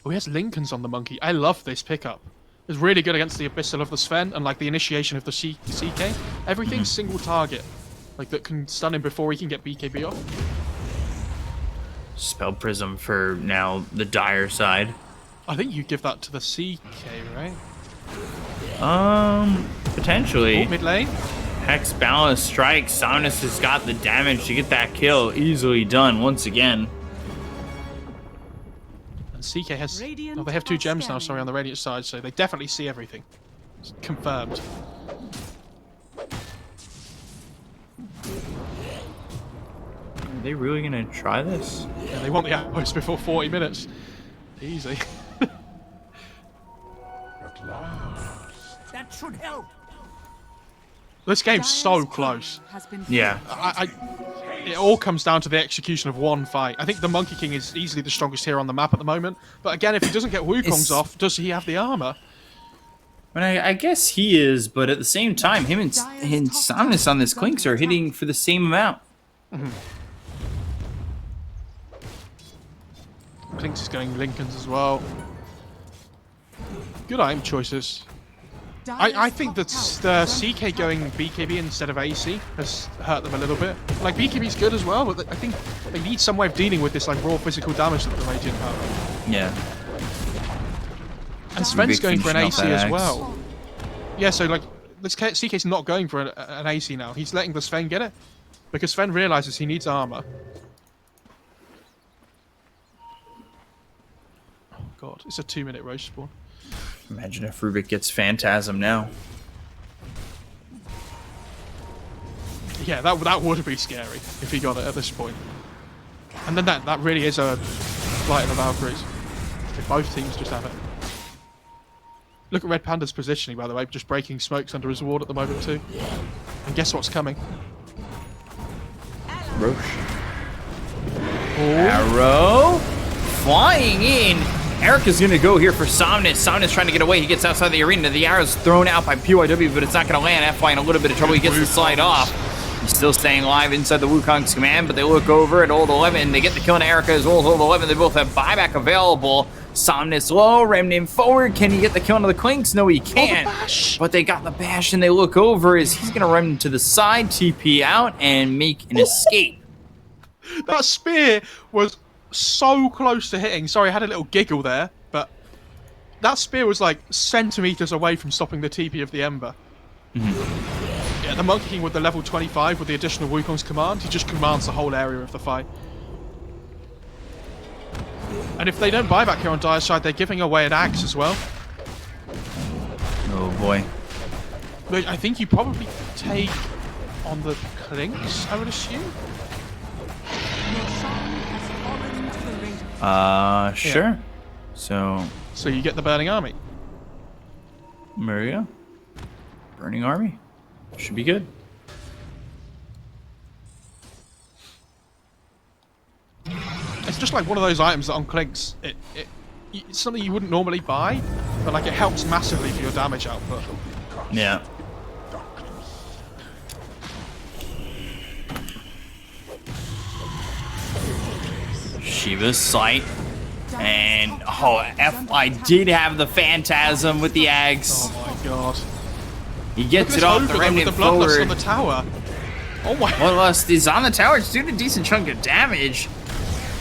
Oh, he has Lincolns on the Monkey. I love this pickup. It's really good against the Abyssal of the Sven and like the initiation of the CK. Everything's single target. Like that can stun him before he can get BKB off. Spell Prism for now the Dire side. I think you give that to the CK, right? Potentially. Oh, mid lane. Hex balance strike. Somnus has got the damage to get that kill. Easily done once again. And CK has. Radiant Oh, they have 2 are gems now, scanning. sorry, on the Radiant side, so they definitely see everything. It's confirmed. Are they really gonna try this? Yeah, they want the outpost before 40 minutes. Easy. At last. That should help. This game's so Dire's close. turret has been Yeah. It all comes down to the execution of one fight. I think the Monkey King is easily the strongest hero on the map at the moment. But again, if he doesn't get Wukongs off, does he have the armor? I guess he is, but at the same time, him and Somnus on this Clinks are hitting for the same amount. Clinks is going Lincolns as well. Good item choices. I think that the CK going BKB instead of AC has hurt them a little bit. Like, BKB's good as well, but I think they need some way of dealing with this like raw physical damage that the Radiant have. Yeah. And Sven's going for an finishing AC off that as axe. well. Yeah, so like, this CK's not going for an AC now. He's letting the Sven get it. Because Sven realizes he needs armor. Oh god, it's a 2-minute roast spawn. Imagine if Rubik gets Phantasm now. Yeah, that would be scary if he got it at this point. And then that really is a Flight of the Valkyries. If both teams just have it. Look at Red Panda's positioning, by the way, just breaking smokes under his ward at the moment too. And guess what's coming? Roche. Arrow. Flying in. Erica's going to go here for Somnus. Somnus trying to get away. He gets outside the arena. The arrow's thrown out by PYW, but it's not going to land. FY in a little bit of trouble. He gets the slide off. He's still staying alive inside the Wukong's command, but they look over at Old 11. They get the kill on Erica as well as Old 11. They both have buyback available. Somnus low, Remnant forward. Can he get the kill onto the Clinks? No, he can't. But they got the bash, and they look over as he's going to run to the side, TP out, and make an escape. That spear was so close to hitting. Sorry, I had a little giggle there, but that spear was like centimeters away from stopping the TP of the Ember. Yeah, the Monkey King with the level 25 with the additional Wukong's command, he just commands the whole area of the fight. And if they don't buy back here on Dire's side, they're giving away an axe as well. Oh boy. But I think you probably take on the Clinks, I would assume. Your shrine has fallen to the Radiant. Sure. So, So you get the Burning Army. Maria. Burning Army. Should be good. It's just like one of those items that on Clinks, it's something you wouldn't normally buy, but like it helps massively for your damage output. Yeah. Shiva's sight. And, FI did have the Phantasm with the Ags. Oh my god. He gets Look it at off this the ogre though with Remnant the Bloodlust on forward. the tower. Oh my. Bloodlust is on the tower. It's doing a decent chunk of damage.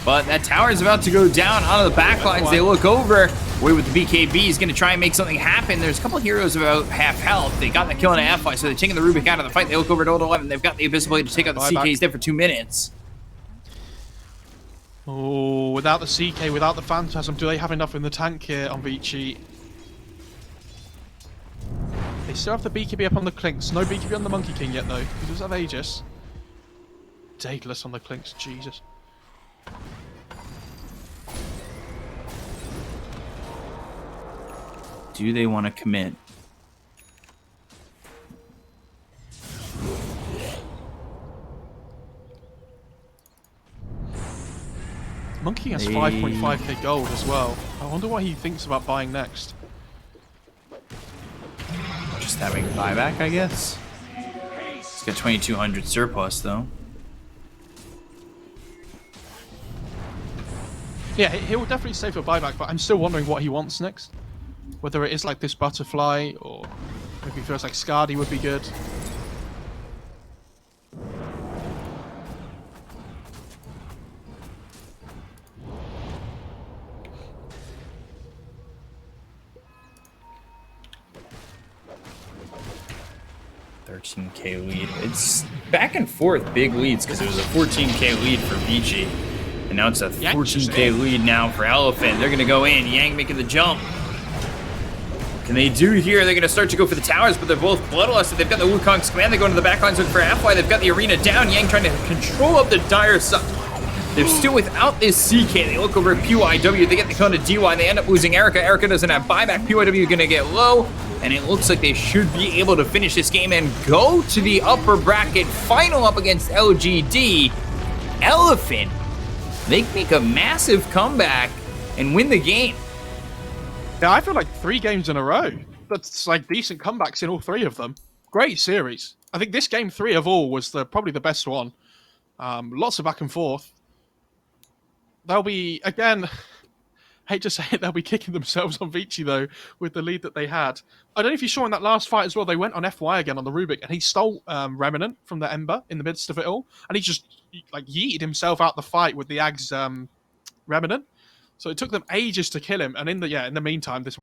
But that tower is about to go down onto the backlines. They look over. Away with the BKB. He's going to try and make something happen. There's a couple of heroes about half health. They got the kill on an FI, so they're taking the Rubik out of the fight. They look over at Old 11. They've got the Abyssal Blade to take out the Buyback. CKs there for 2 minutes. Oh, without the CK, without the Phantasm, do they have enough in the tank here on VICI? They still have the BKB up on the Clinks. No BKB on the Monkey King yet, though. He does have Aegis. Daedalus on the Clinks, Jesus. Do they want to commit? Monkey King has 5.5k gold as well. I wonder what he thinks about buying next. Just having buyback, I guess. He's got 2,200 surplus, though. Yeah, he'll definitely save for buyback, but I'm still wondering what he wants next. Whether it is like this butterfly, or maybe he feels like Skadi would be good. 13k lead. It's back and forth big leads because it was a 14k lead for VICI. And now it's a 14k lead now for Elephant. They're going to go in. Yang making the jump. What can they do here? They're going to start to go for the towers, but they're both bloodlusted. They've got the Wukong's command. They go into the backlines looking for Half-Life. They've got the arena down. Yang trying to control up the dire side. They're still without this CK. They look over at PYW. They get the cone to DY. They end up losing Erica. Erica doesn't have buyback. PYW going to get low. And it looks like they should be able to finish this game and go to the upper bracket final up against LGD. Elephant, they make a massive comeback and win the game. Yeah, I feel like 3 games in a row. That's like decent comebacks in all 3 of them. Great series. I think this game 3 of all was probably the best one. Lots of back and forth. They'll be, again, hate to say it, they'll be kicking themselves on VICI, though, with the lead that they had. I don't know if you saw in that last fight as well, they went on FY again on the Rubik, and he stole Remnant from the Ember in the midst of it all, and he just like yeeted himself out the fight with the Ag's Remnant. So it took them ages to kill him, and in the meantime, this